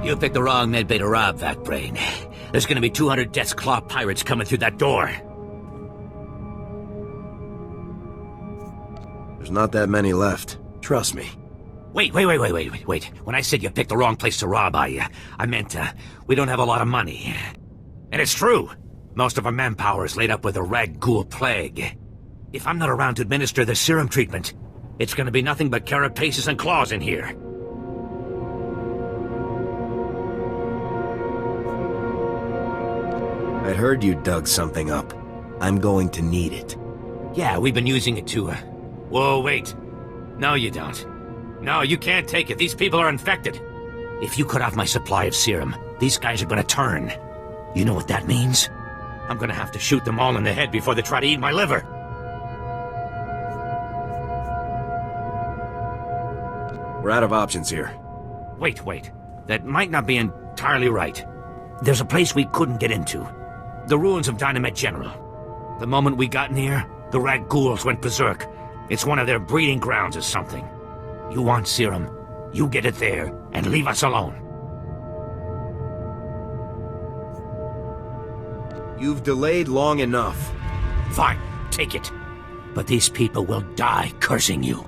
You picked the wrong medbay to rob, Vac-Brain. There's gonna be 200 Death's Claw pirates coming through that door. There's not that many left. Trust me. Wait. When I said you picked the wrong place to rob, I meant, we don't have a lot of money. And it's true. Most of our manpower is laid up with the Rag Ghoul plague. If I'm not around to administer the serum treatment, it's gonna be nothing but carapaces and claws in here. I'd heard you dug something up. I'm going to need it. Yeah, we've been using it to, Whoa, wait. No, you don't. No, you can't take it. These people are infected. If you cut off my supply of serum, these guys are gonna turn. You know what that means? I'm gonna have to shoot them all in the head before they try to eat my liver. We're out of options here. Wait. That might not be entirely right. There's a place we couldn't get into. The ruins of Dynamet General. The moment we got near, the Rag Ghouls went berserk. It's one of their breeding grounds or something. You want serum, you get it there, and leave us alone. You've delayed long enough. Fine, take it. But these people will die cursing you.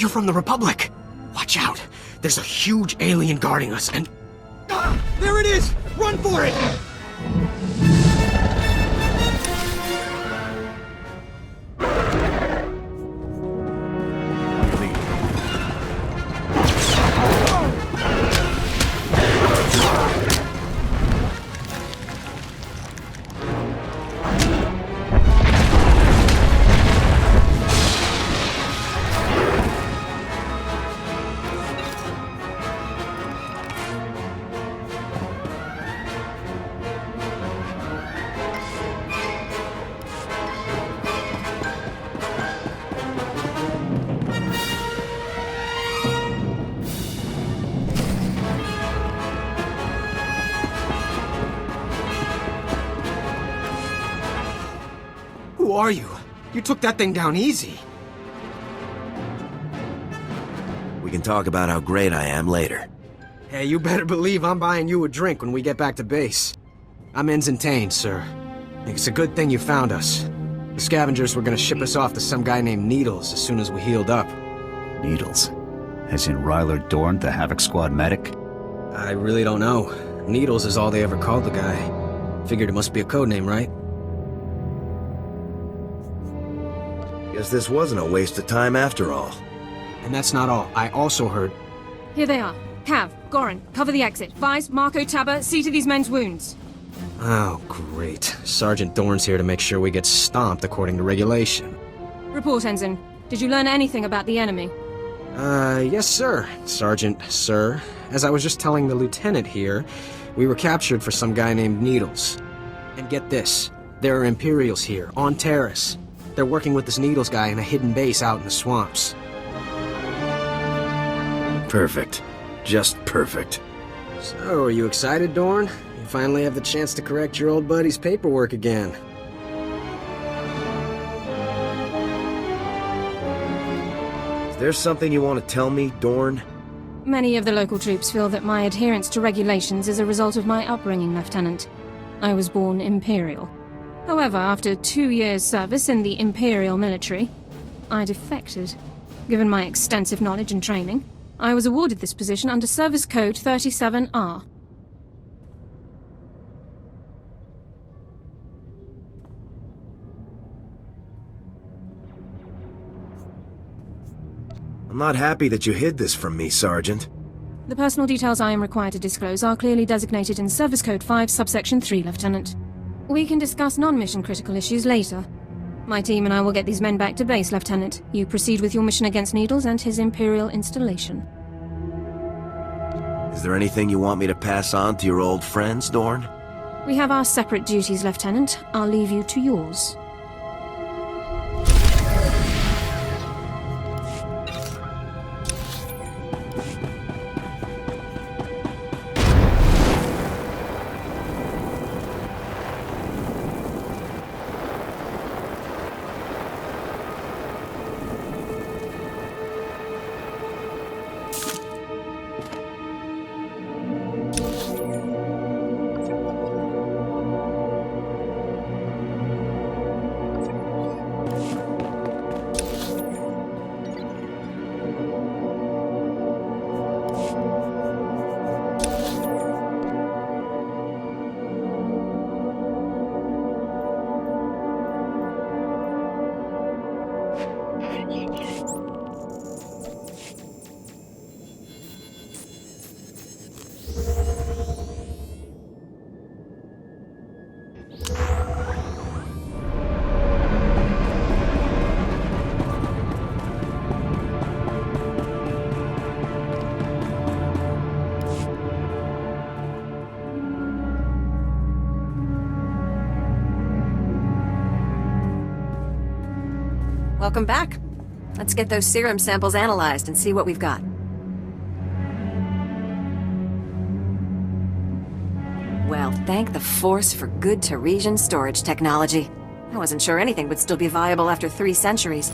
You're from the Republic! Watch out! There's a huge alien guarding us, and... Ah, there it is! Run for it! Who are you? You took that thing down easy. We can talk about how great I am later. Hey, you better believe I'm buying you a drink when we get back to base. I'm Ensign Tane, sir. It's a good thing you found us. The scavengers were gonna ship us off to some guy named Needles as soon as we healed up. Needles? As in Ryler Dorn, the Havoc Squad medic? I really don't know. Needles is all they ever called the guy. Figured it must be a code name, right? Guess this wasn't a waste of time after all. And that's not all. I also heard... Here they are. Cav, Goran, cover the exit. Vise, Marco, Tabba, see to these men's wounds. Oh, great. Sergeant Dorn's here to make sure we get stomped according to regulation. Report, Ensign. Did you learn anything about the enemy? Yes, sir. Sergeant, sir. As I was just telling the lieutenant here, we were captured for some guy named Needles. And get this, there are Imperials here, on Terrace. They're working with this Needles guy in a hidden base out in the swamps. Perfect. Just perfect. So, are you excited, Dorn? You finally have the chance to correct your old buddy's paperwork again. Is there something you want to tell me, Dorn? Many of the local troops feel that my adherence to regulations is a result of my upbringing, Lieutenant. I was born Imperial. However, after 2 years' service in the Imperial military, I defected. Given my extensive knowledge and training, I was awarded this position under Service Code 37R. I'm not happy that you hid this from me, Sergeant. The personal details I am required to disclose are clearly designated in Service Code 5, Subsection 3, Lieutenant. We can discuss non-mission critical issues later. My team and I will get these men back to base, Lieutenant. You proceed with your mission against Needles and his Imperial installation. Is there anything you want me to pass on to your old friends, Dorn? We have our separate duties, Lieutenant. I'll leave you to yours. Welcome back. Let's get those serum samples analyzed and see what we've got. Well, thank the Force for good Teresian storage technology. I wasn't sure anything would still be viable after 3 centuries.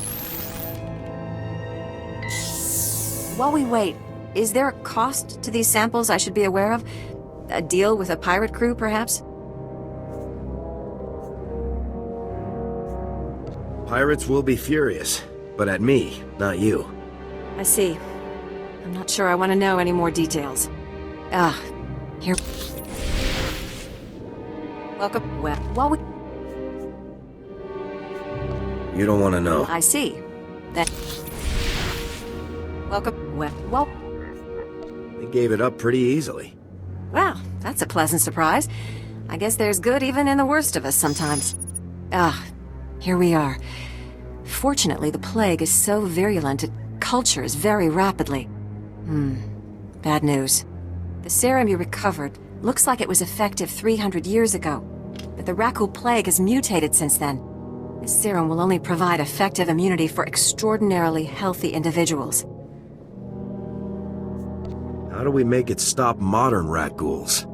While we wait, is there a cost to these samples I should be aware of? A deal with a pirate crew, perhaps? Pirates will be furious, but at me, not you. I see. I'm not sure I want to know any more details. Here... Welcome... Well, while we... You don't want to know. I see. That... Welcome... Well... They gave it up pretty easily. Wow, that's a pleasant surprise. I guess there's good even in the worst of us sometimes. Here we are. Fortunately, the plague is so virulent it cultures very rapidly. Bad news. The serum you recovered looks like it was effective 300 years ago, but the Rakghoul plague has mutated since then. This serum will only provide effective immunity for extraordinarily healthy individuals. How do we make it stop modern Rakghouls?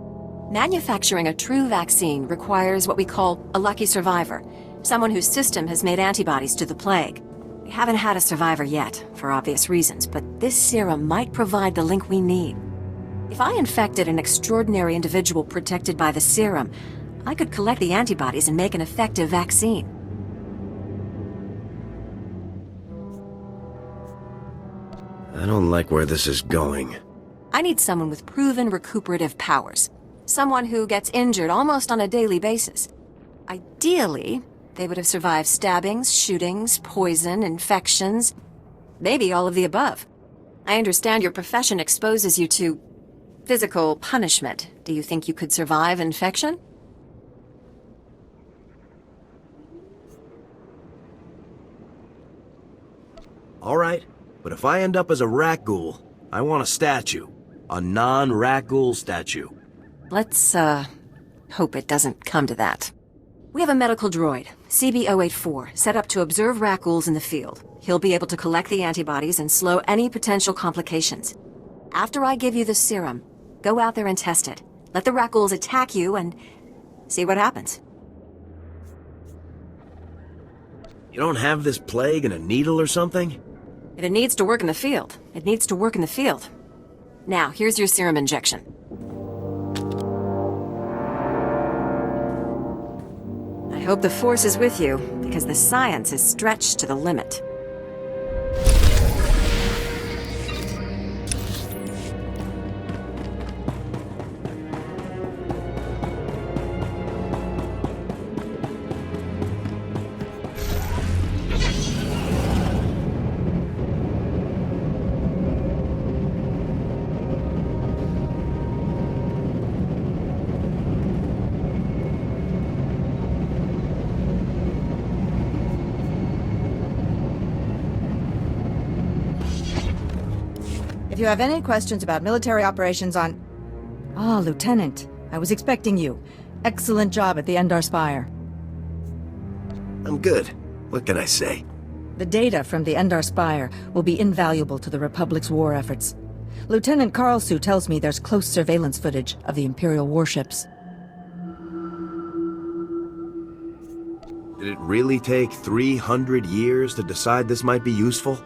Manufacturing a true vaccine requires what we call a lucky survivor, someone whose system has made antibodies to the plague. We haven't had a survivor yet, for obvious reasons, but this serum might provide the link we need. If I infected an extraordinary individual protected by the serum, I could collect the antibodies and make an effective vaccine. I don't like where this is going. I need someone with proven recuperative powers. Someone who gets injured almost on a daily basis. Ideally, they would have survived stabbings, shootings, poison, infections, maybe all of the above. I understand your profession exposes you to physical punishment. Do you think you could survive infection? All right, but if I end up as a Rakghoul, I want a statue. A non-Rakghoul statue. Let's, hope it doesn't come to that. We have a medical droid, CB-084, set up to observe Rakghouls in the field. He'll be able to collect the antibodies and slow any potential complications. After I give you the serum, go out there and test it. Let the Rakghouls attack you and see what happens. You don't have this plague in a needle or something? If it needs to work in the field, it needs to work in the field. Now, here's your serum injection. I hope the Force is with you, because the science is stretched to the limit. If you have any questions about military operations on... Ah, Lieutenant. I was expecting you. Excellent job at the Endar Spire. I'm good. What can I say? The data from the Endar Spire will be invaluable to the Republic's war efforts. Lieutenant Karlsu tells me there's close surveillance footage of the Imperial warships. Did it really take 300 years to decide this might be useful?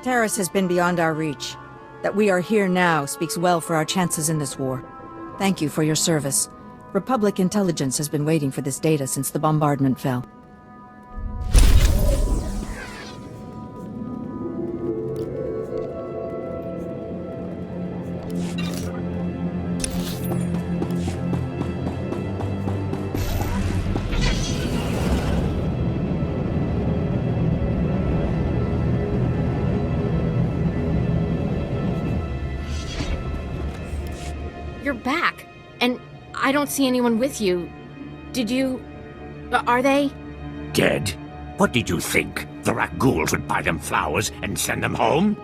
Taris has been beyond our reach. That we are here now speaks well for our chances in this war. Thank you for your service. Republic intelligence has been waiting for this data since the bombardment fell. You're back, and I don't see anyone with you. Did you... are they? Dead? What did you think? The Rakghouls would buy them flowers and send them home?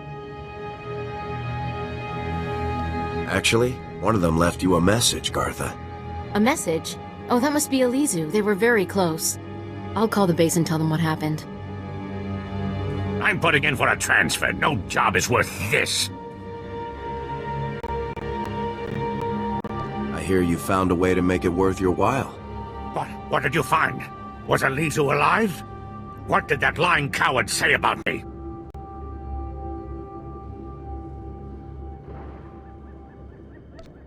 Actually, one of them left you a message, Gartha. A message? Oh, that must be Alizu. They were very close. I'll call the base and tell them what happened. I'm putting in for a transfer. No job is worth this. I hear you found a way to make it worth your while. What did you find? Was Alizu alive? What did that lying coward say about me?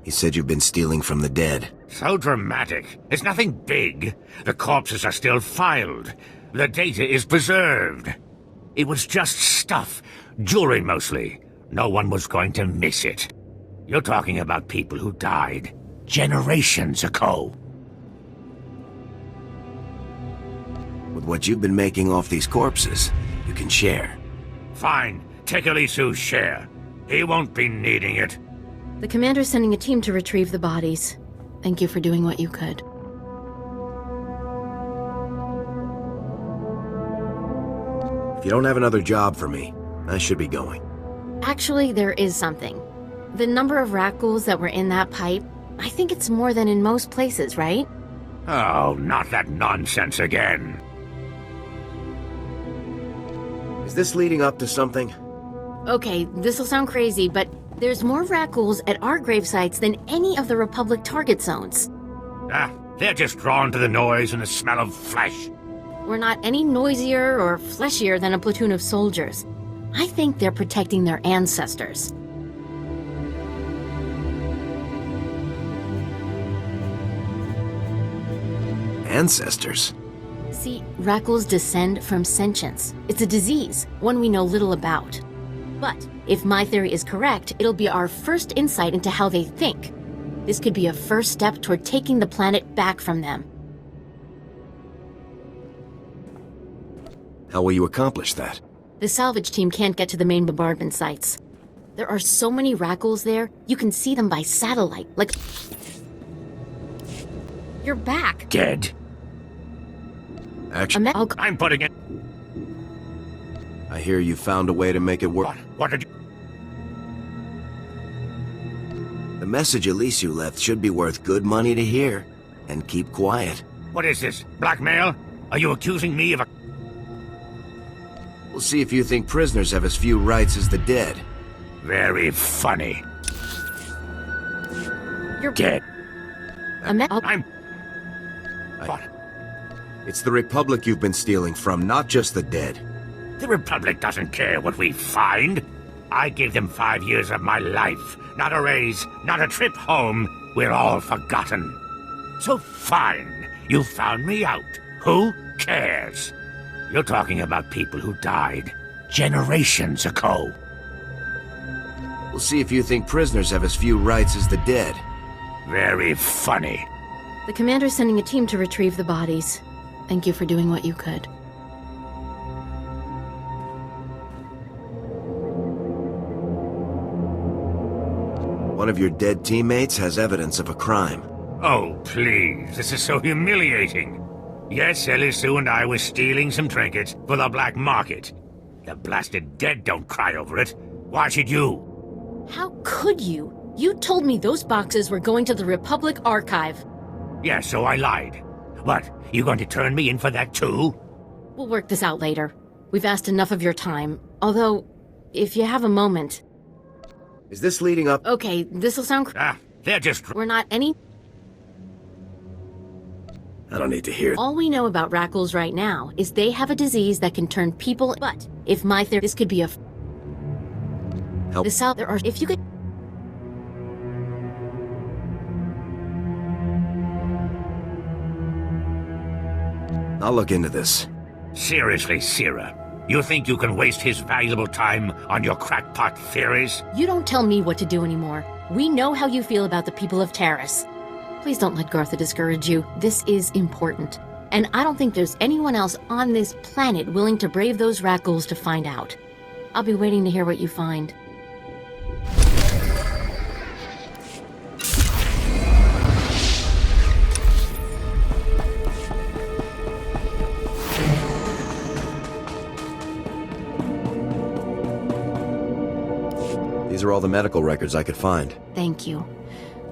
He said you've been stealing from the dead. So dramatic. It's nothing big. The corpses are still filed. The data is preserved. It was just stuff. Jewelry mostly. no one was going to miss it. You're talking about people who died generations ago. With what you've been making off these corpses, you can share. Fine, take Elisu's share. He won't be needing it. The commander's sending a team to retrieve the bodies. Thank you for doing what you could. If you don't have another job for me, I should be going. Actually, there is something. The number of rat ghouls that were in that pipe, I think it's more than in most places, right? Oh, not that nonsense again. Is this leading up to something? Okay, this'll sound crazy, but there's more rat ghouls at our grave sites than any of the Republic target zones. Ah, they're just drawn to the noise and the smell of flesh. We're not any noisier or fleshier than a platoon of soldiers. I think they're protecting their ancestors. Ancestors? See, rat ghouls descend from sentience. It's a disease, one we know little about. But if my theory is correct, it'll be our first insight into how they think. This could be a first step toward taking the planet back from them. How will you accomplish that? The salvage team can't get to the main bombardment sites. There are so many rat ghouls there, you can see them by satellite, like... You're back. Dead. Actually, I'm putting it... I hear you found a way to make it work. What did you... The message Elisu left should be worth good money to hear. And keep quiet. What is this? Blackmail? Are you accusing me of a... We'll see if you think prisoners have as few rights as the dead. Very funny. You're dead. I'm... What? It's the Republic you've been stealing from, not just the dead. The Republic doesn't care what we find. I gave them 5 years of my life. Not a raise, not a trip home. We're all forgotten. So fine, you found me out. Who cares? You're talking about people who died generations ago. We'll see if you think prisoners have as few rights as the dead. Very funny. The commander's sending a team to retrieve the bodies. Thank you for doing what you could. One of your dead teammates has evidence of a crime. Oh, please, this is so humiliating. Yes, Elisu and I were stealing some trinkets for the black market. The blasted dead don't cry over it. Why should you? How could you? You told me those boxes were going to the Republic Archive. Yeah, so I lied. What, you going to turn me in for that too? We'll work this out later. We've asked enough of your time. Although, if you have a moment... Is this leading up... Okay, this'll sound... they're just... We're not any... I don't need to hear... All we know about rat ghouls right now is they have a disease that can turn people... But, if my theory... This could be a... Help. There are... If you could... I'll look into this. Seriously, Sierra, you think you can waste his valuable time on your crackpot theories? You don't tell me what to do anymore. We know how you feel about the people of Taris. Please don't let Gartha discourage you. This is important. And I don't think there's anyone else on this planet willing to brave those rat ghouls to find out. I'll be waiting to hear what you find. These are all the medical records I could find. Thank you.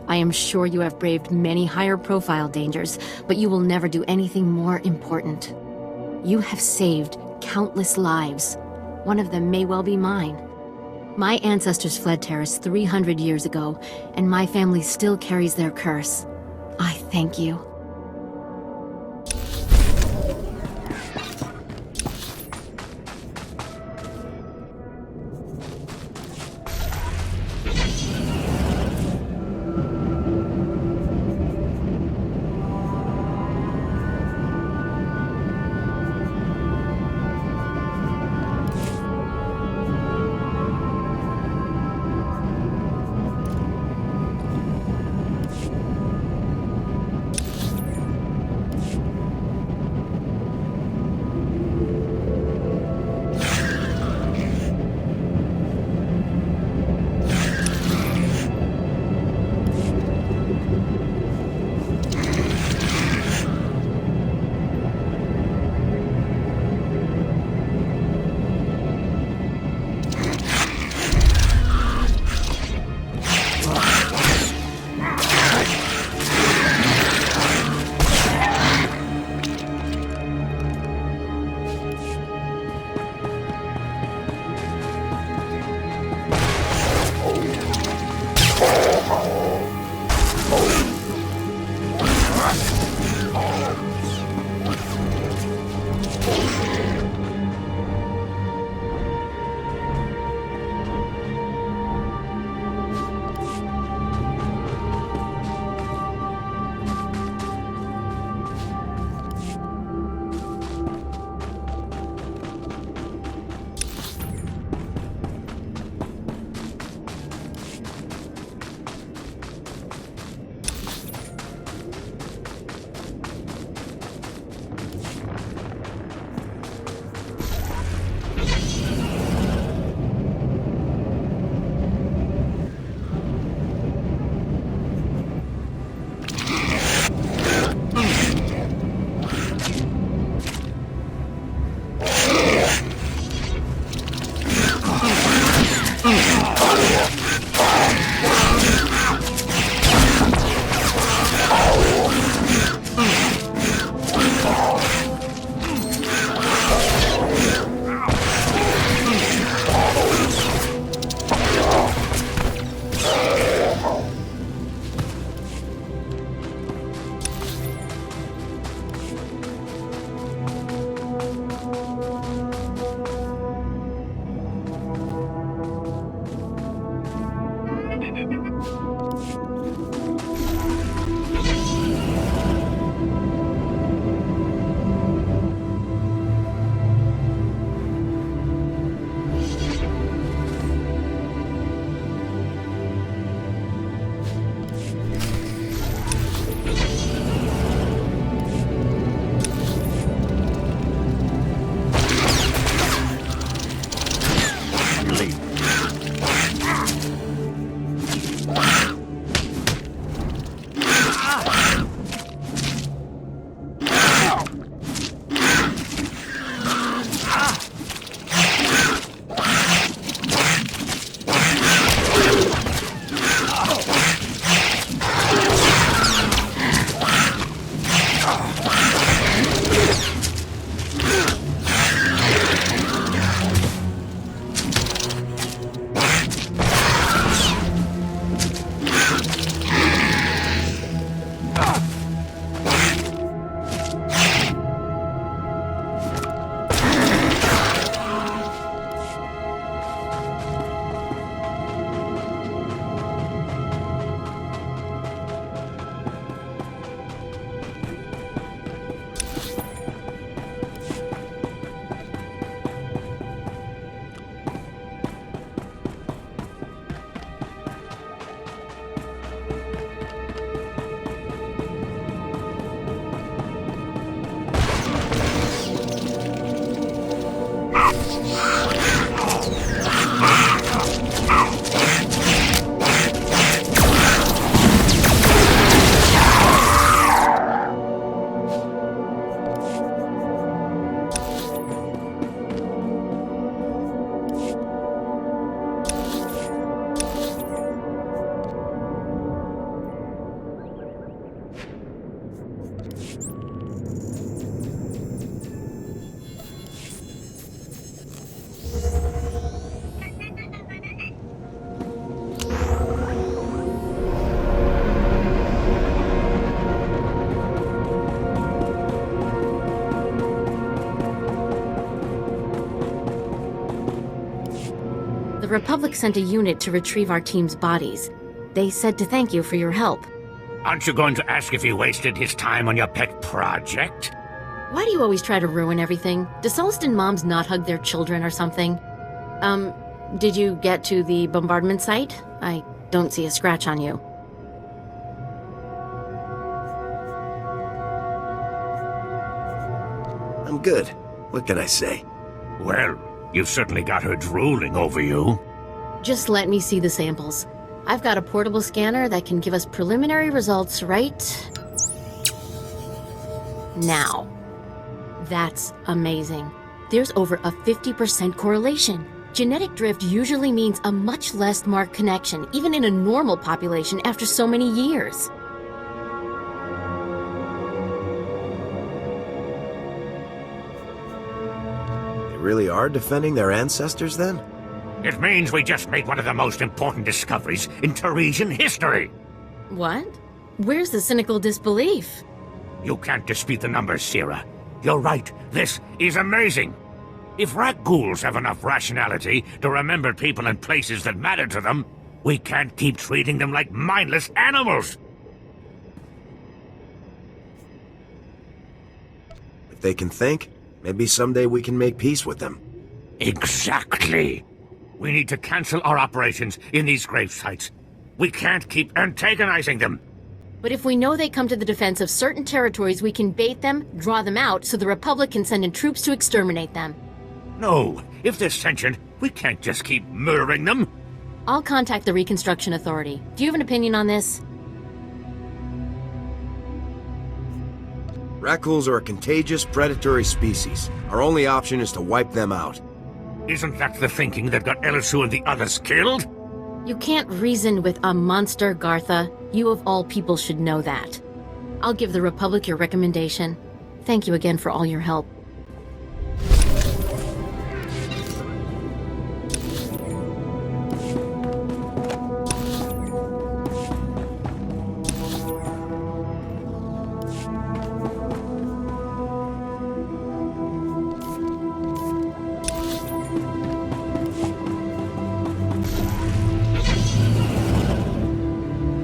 I am sure you have braved many higher-profile dangers, but you will never do anything more important. You have saved countless lives. One of them may well be mine. My ancestors fled Taris 300 years ago, and my family still carries their curse. I thank you. The Republic sent a unit to retrieve our team's bodies. They said to thank you for your help. Aren't you going to ask if he wasted his time on your pet project? Why do you always try to ruin everything? Do Sullustan moms not hug their children or something? Did you get to the bombardment site? I don't see a scratch on you. I'm good. What can I say? Well, you've certainly got her drooling over you. Just let me see the samples. I've got a portable scanner that can give us preliminary results right now. That's amazing. There's over a 50% correlation. Genetic drift usually means a much less marked connection, even in a normal population after so many years. They really are defending their ancestors, then? It means we just made one of the most important discoveries in Teresian history. What? Where's the cynical disbelief? You can't dispute the numbers, Sierra. You're right. This is amazing. If rat ghouls have enough rationality to remember people and places that matter to them, we can't keep treating them like mindless animals. If they can think, maybe someday we can make peace with them. Exactly. We need to cancel our operations in these grave sites. We can't keep antagonizing them. But if we know they come to the defense of certain territories, we can bait them, draw them out, so the Republic can send in troops to exterminate them. No, if they're sentient, we can't just keep murdering them. I'll contact the Reconstruction Authority. Do you have an opinion on this? Raccoons are a contagious, predatory species. Our only option is to wipe them out. Isn't that the thinking that got Elisu and the others killed? You can't reason with a monster, Gartha. You of all people should know that. I'll give the Republic your recommendation. Thank you again for all your help.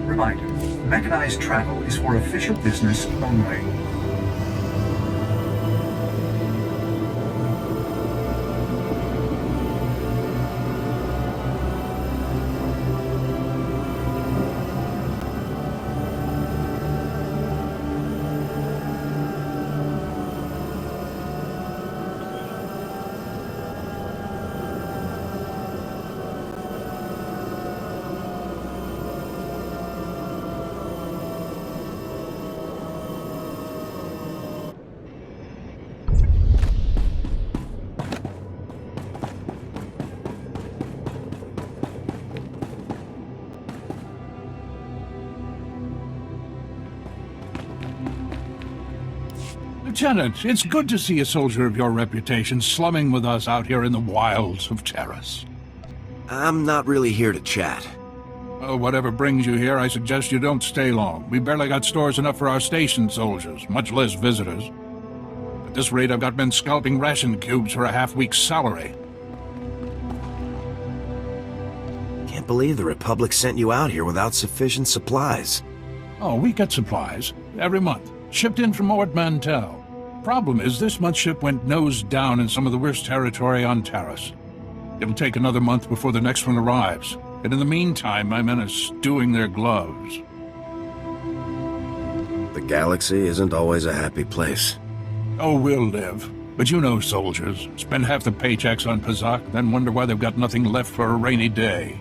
Reminder, mechanized travel is for official business only. Lieutenant, it's good to see a soldier of your reputation slumming with us out here in the wilds of Taris. I'm not really here to chat. Oh, whatever brings you here, I suggest you don't stay long. We barely got stores enough for our station soldiers, much less visitors. At this rate, I've got men scalping ration cubes for a half-week's salary. Can't believe the Republic sent you out here without sufficient supplies. Oh, we get supplies. Every month. Shipped in from Ord Mantell. Problem is, this month's ship went nose down in some of the worst territory on Taris. It'll take another month before the next one arrives. And in the meantime, my men are stewing their gloves. The galaxy isn't always a happy place. Oh, we'll live. But you know soldiers. Spend half the paychecks on Pazak, then wonder why they've got nothing left for a rainy day.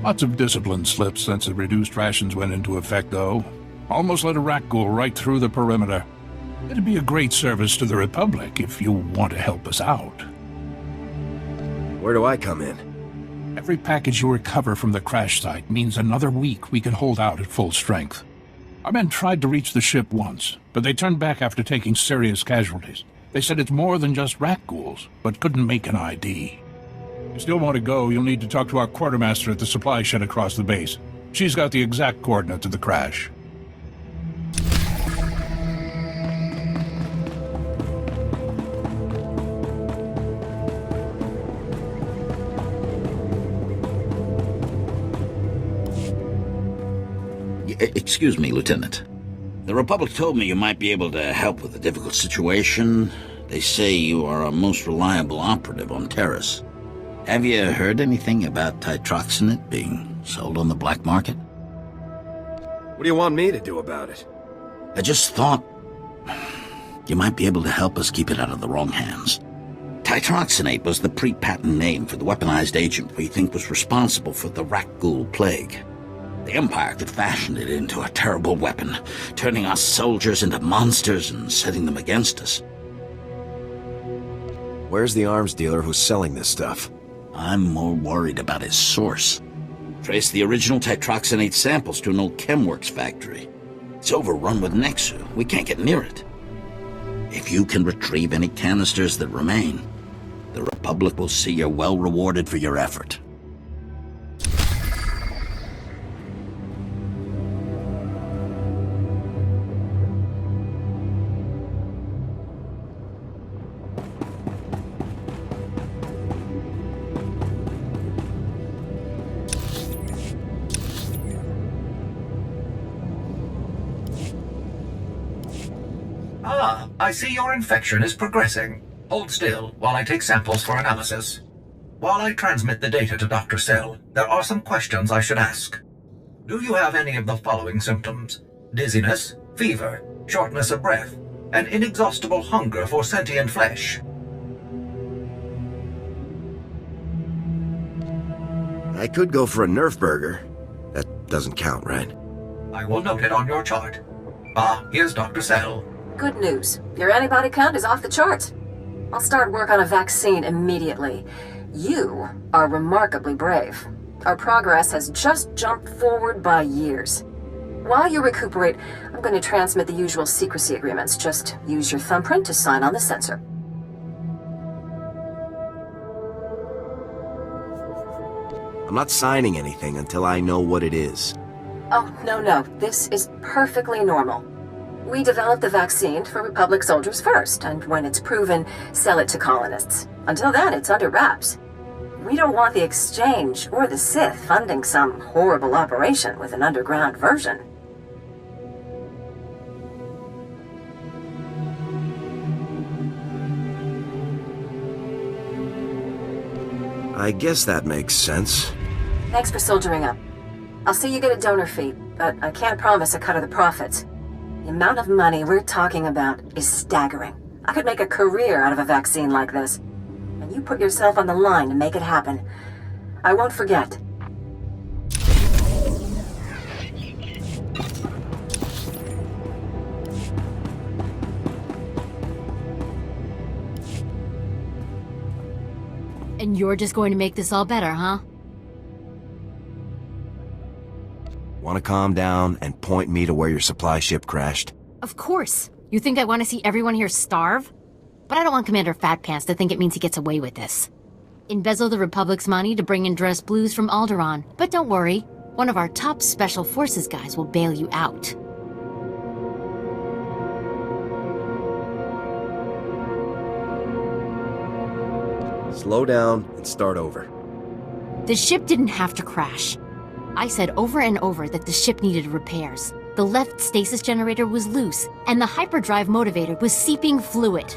Lots of discipline slips since the reduced rations went into effect, though. Almost let a rat go right through the perimeter. It'd be a great service to the Republic if you want to help us out. Where do I come in? Every package you recover from the crash site means another week we can hold out at full strength. Our men tried to reach the ship once, but they turned back after taking serious casualties. They said it's more than just rat ghouls, but couldn't make an ID. If you still want to go, you'll need to talk to our quartermaster at the supply shed across the base. She's got the exact coordinates of the crash. Excuse me, Lieutenant. The Republic told me you might be able to help with a difficult situation. They say you are a most reliable operative on Taris. Have you heard anything about titroxinate being sold on the black market? What do you want me to do about it? I just thought you might be able to help us keep it out of the wrong hands. Titroxinate was the pre-patent name for the weaponized agent we think was responsible for the rat ghoul plague. The Empire could fashion it into a terrible weapon, turning our soldiers into monsters and setting them against us. Where's the arms dealer who's selling this stuff? I'm more worried about his source. Trace the original titroxinate samples to an old Chemworks factory. It's overrun with Nexu. We can't get near it. If you can retrieve any canisters that remain, the Republic will see you're well rewarded for your effort. Ah, I see your infection is progressing. Hold still while I take samples for analysis. While I transmit the data to Dr. Sell, there are some questions I should ask. Do you have any of the following symptoms? Dizziness, fever, shortness of breath, and inexhaustible hunger for sentient flesh? I could go for a Nerf burger. That doesn't count, right? I will note it on your chart. Ah, here's Dr. Sell. Good news. Your antibody count is off the charts. I'll start work on a vaccine immediately. You are remarkably brave. Our progress has just jumped forward by years. While you recuperate, I'm going to transmit the usual secrecy agreements. Just use your thumbprint to sign on the sensor. I'm not signing anything until I know what it is. Oh, no. This is perfectly normal. We developed the vaccine for Republic soldiers first, and when it's proven, sell it to colonists. Until then, it's under wraps. We don't want the Exchange or the Sith funding some horrible operation with an underground version. I guess that makes sense. Thanks for soldiering up. I'll see you get a donor fee, but I can't promise a cut of the profits. The amount of money we're talking about is staggering. I could make a career out of a vaccine like this. And you put yourself on the line to make it happen. I won't forget. And you're just going to make this all better, huh? Want to calm down and point me to where your supply ship crashed? Of course. You think I want to see everyone here starve? But I don't want Commander Fatpants to think it means he gets away with this. Embezzle the Republic's money to bring in dressed blues from Alderaan. But don't worry, one of our top Special Forces guys will bail you out. Slow down and start over. The ship didn't have to crash. I said over and over that the ship needed repairs. The left stasis generator was loose, and the hyperdrive motivator was seeping fluid.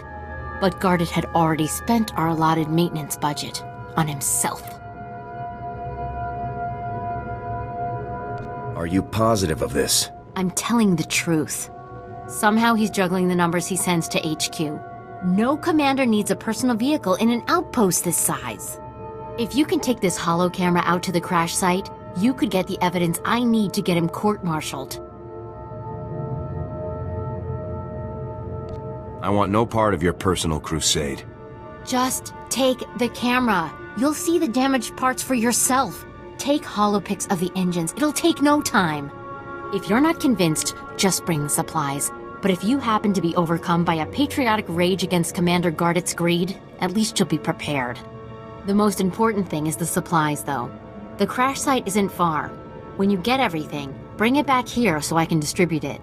But Gardet had already spent our allotted maintenance budget on himself. Are you positive of this? I'm telling the truth. Somehow he's juggling the numbers he sends to HQ. No commander needs a personal vehicle in an outpost this size. If you can take this holo camera out to the crash site, you could get the evidence I need to get him court-martialed. I want no part of your personal crusade. Just take the camera. You'll see the damaged parts for yourself. Take holopics of the engines. It'll take no time. If you're not convinced, just bring the supplies. But if you happen to be overcome by a patriotic rage against Commander Gardet's greed, at least you'll be prepared. The most important thing is the supplies, though. The crash site isn't far. When you get everything, bring it back here so I can distribute it.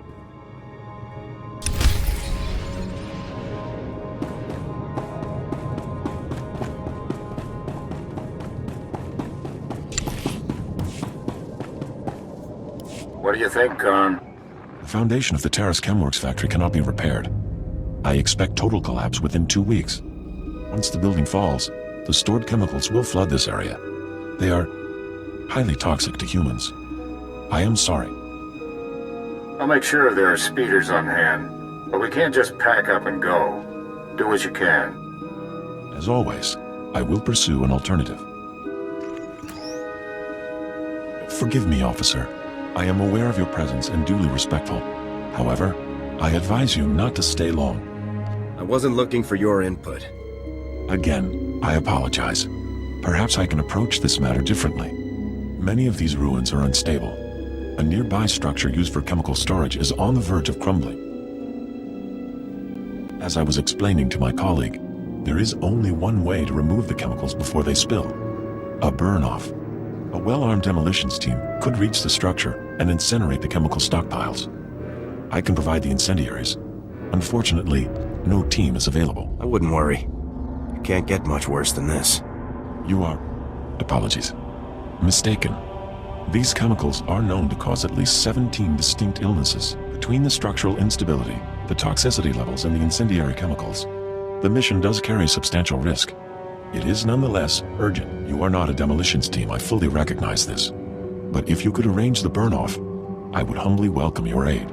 What do you think, Khan? The foundation of the Terrace Chemworks factory cannot be repaired. I expect total collapse within 2 weeks. Once the building falls, the stored chemicals will flood this area. They are highly toxic to humans. I am sorry. I'll make sure there are speeders on hand, but we can't just pack up and go. Do what you can. As always, I will pursue an alternative. Forgive me, officer. I am aware of your presence and duly respectful. However, I advise you not to stay long. I wasn't looking for your input. Again, I apologize. Perhaps I can approach this matter differently. Many of these ruins are unstable. A nearby structure used for chemical storage is on the verge of crumbling. As I was explaining to my colleague, there is only one way to remove the chemicals before they spill. A burn-off. A well-armed demolitions team could reach the structure and incinerate the chemical stockpiles. I can provide the incendiaries. Unfortunately, no team is available. I wouldn't worry. You can't get much worse than this. You are, apologies, mistaken. These chemicals are known to cause at least 17 distinct illnesses. Between the structural instability, the toxicity levels, and the incendiary chemicals, the mission does carry substantial risk. It is nonetheless urgent. You are not a demolitions team, I fully recognize this. But if you could arrange the burn-off, I would humbly welcome your aid.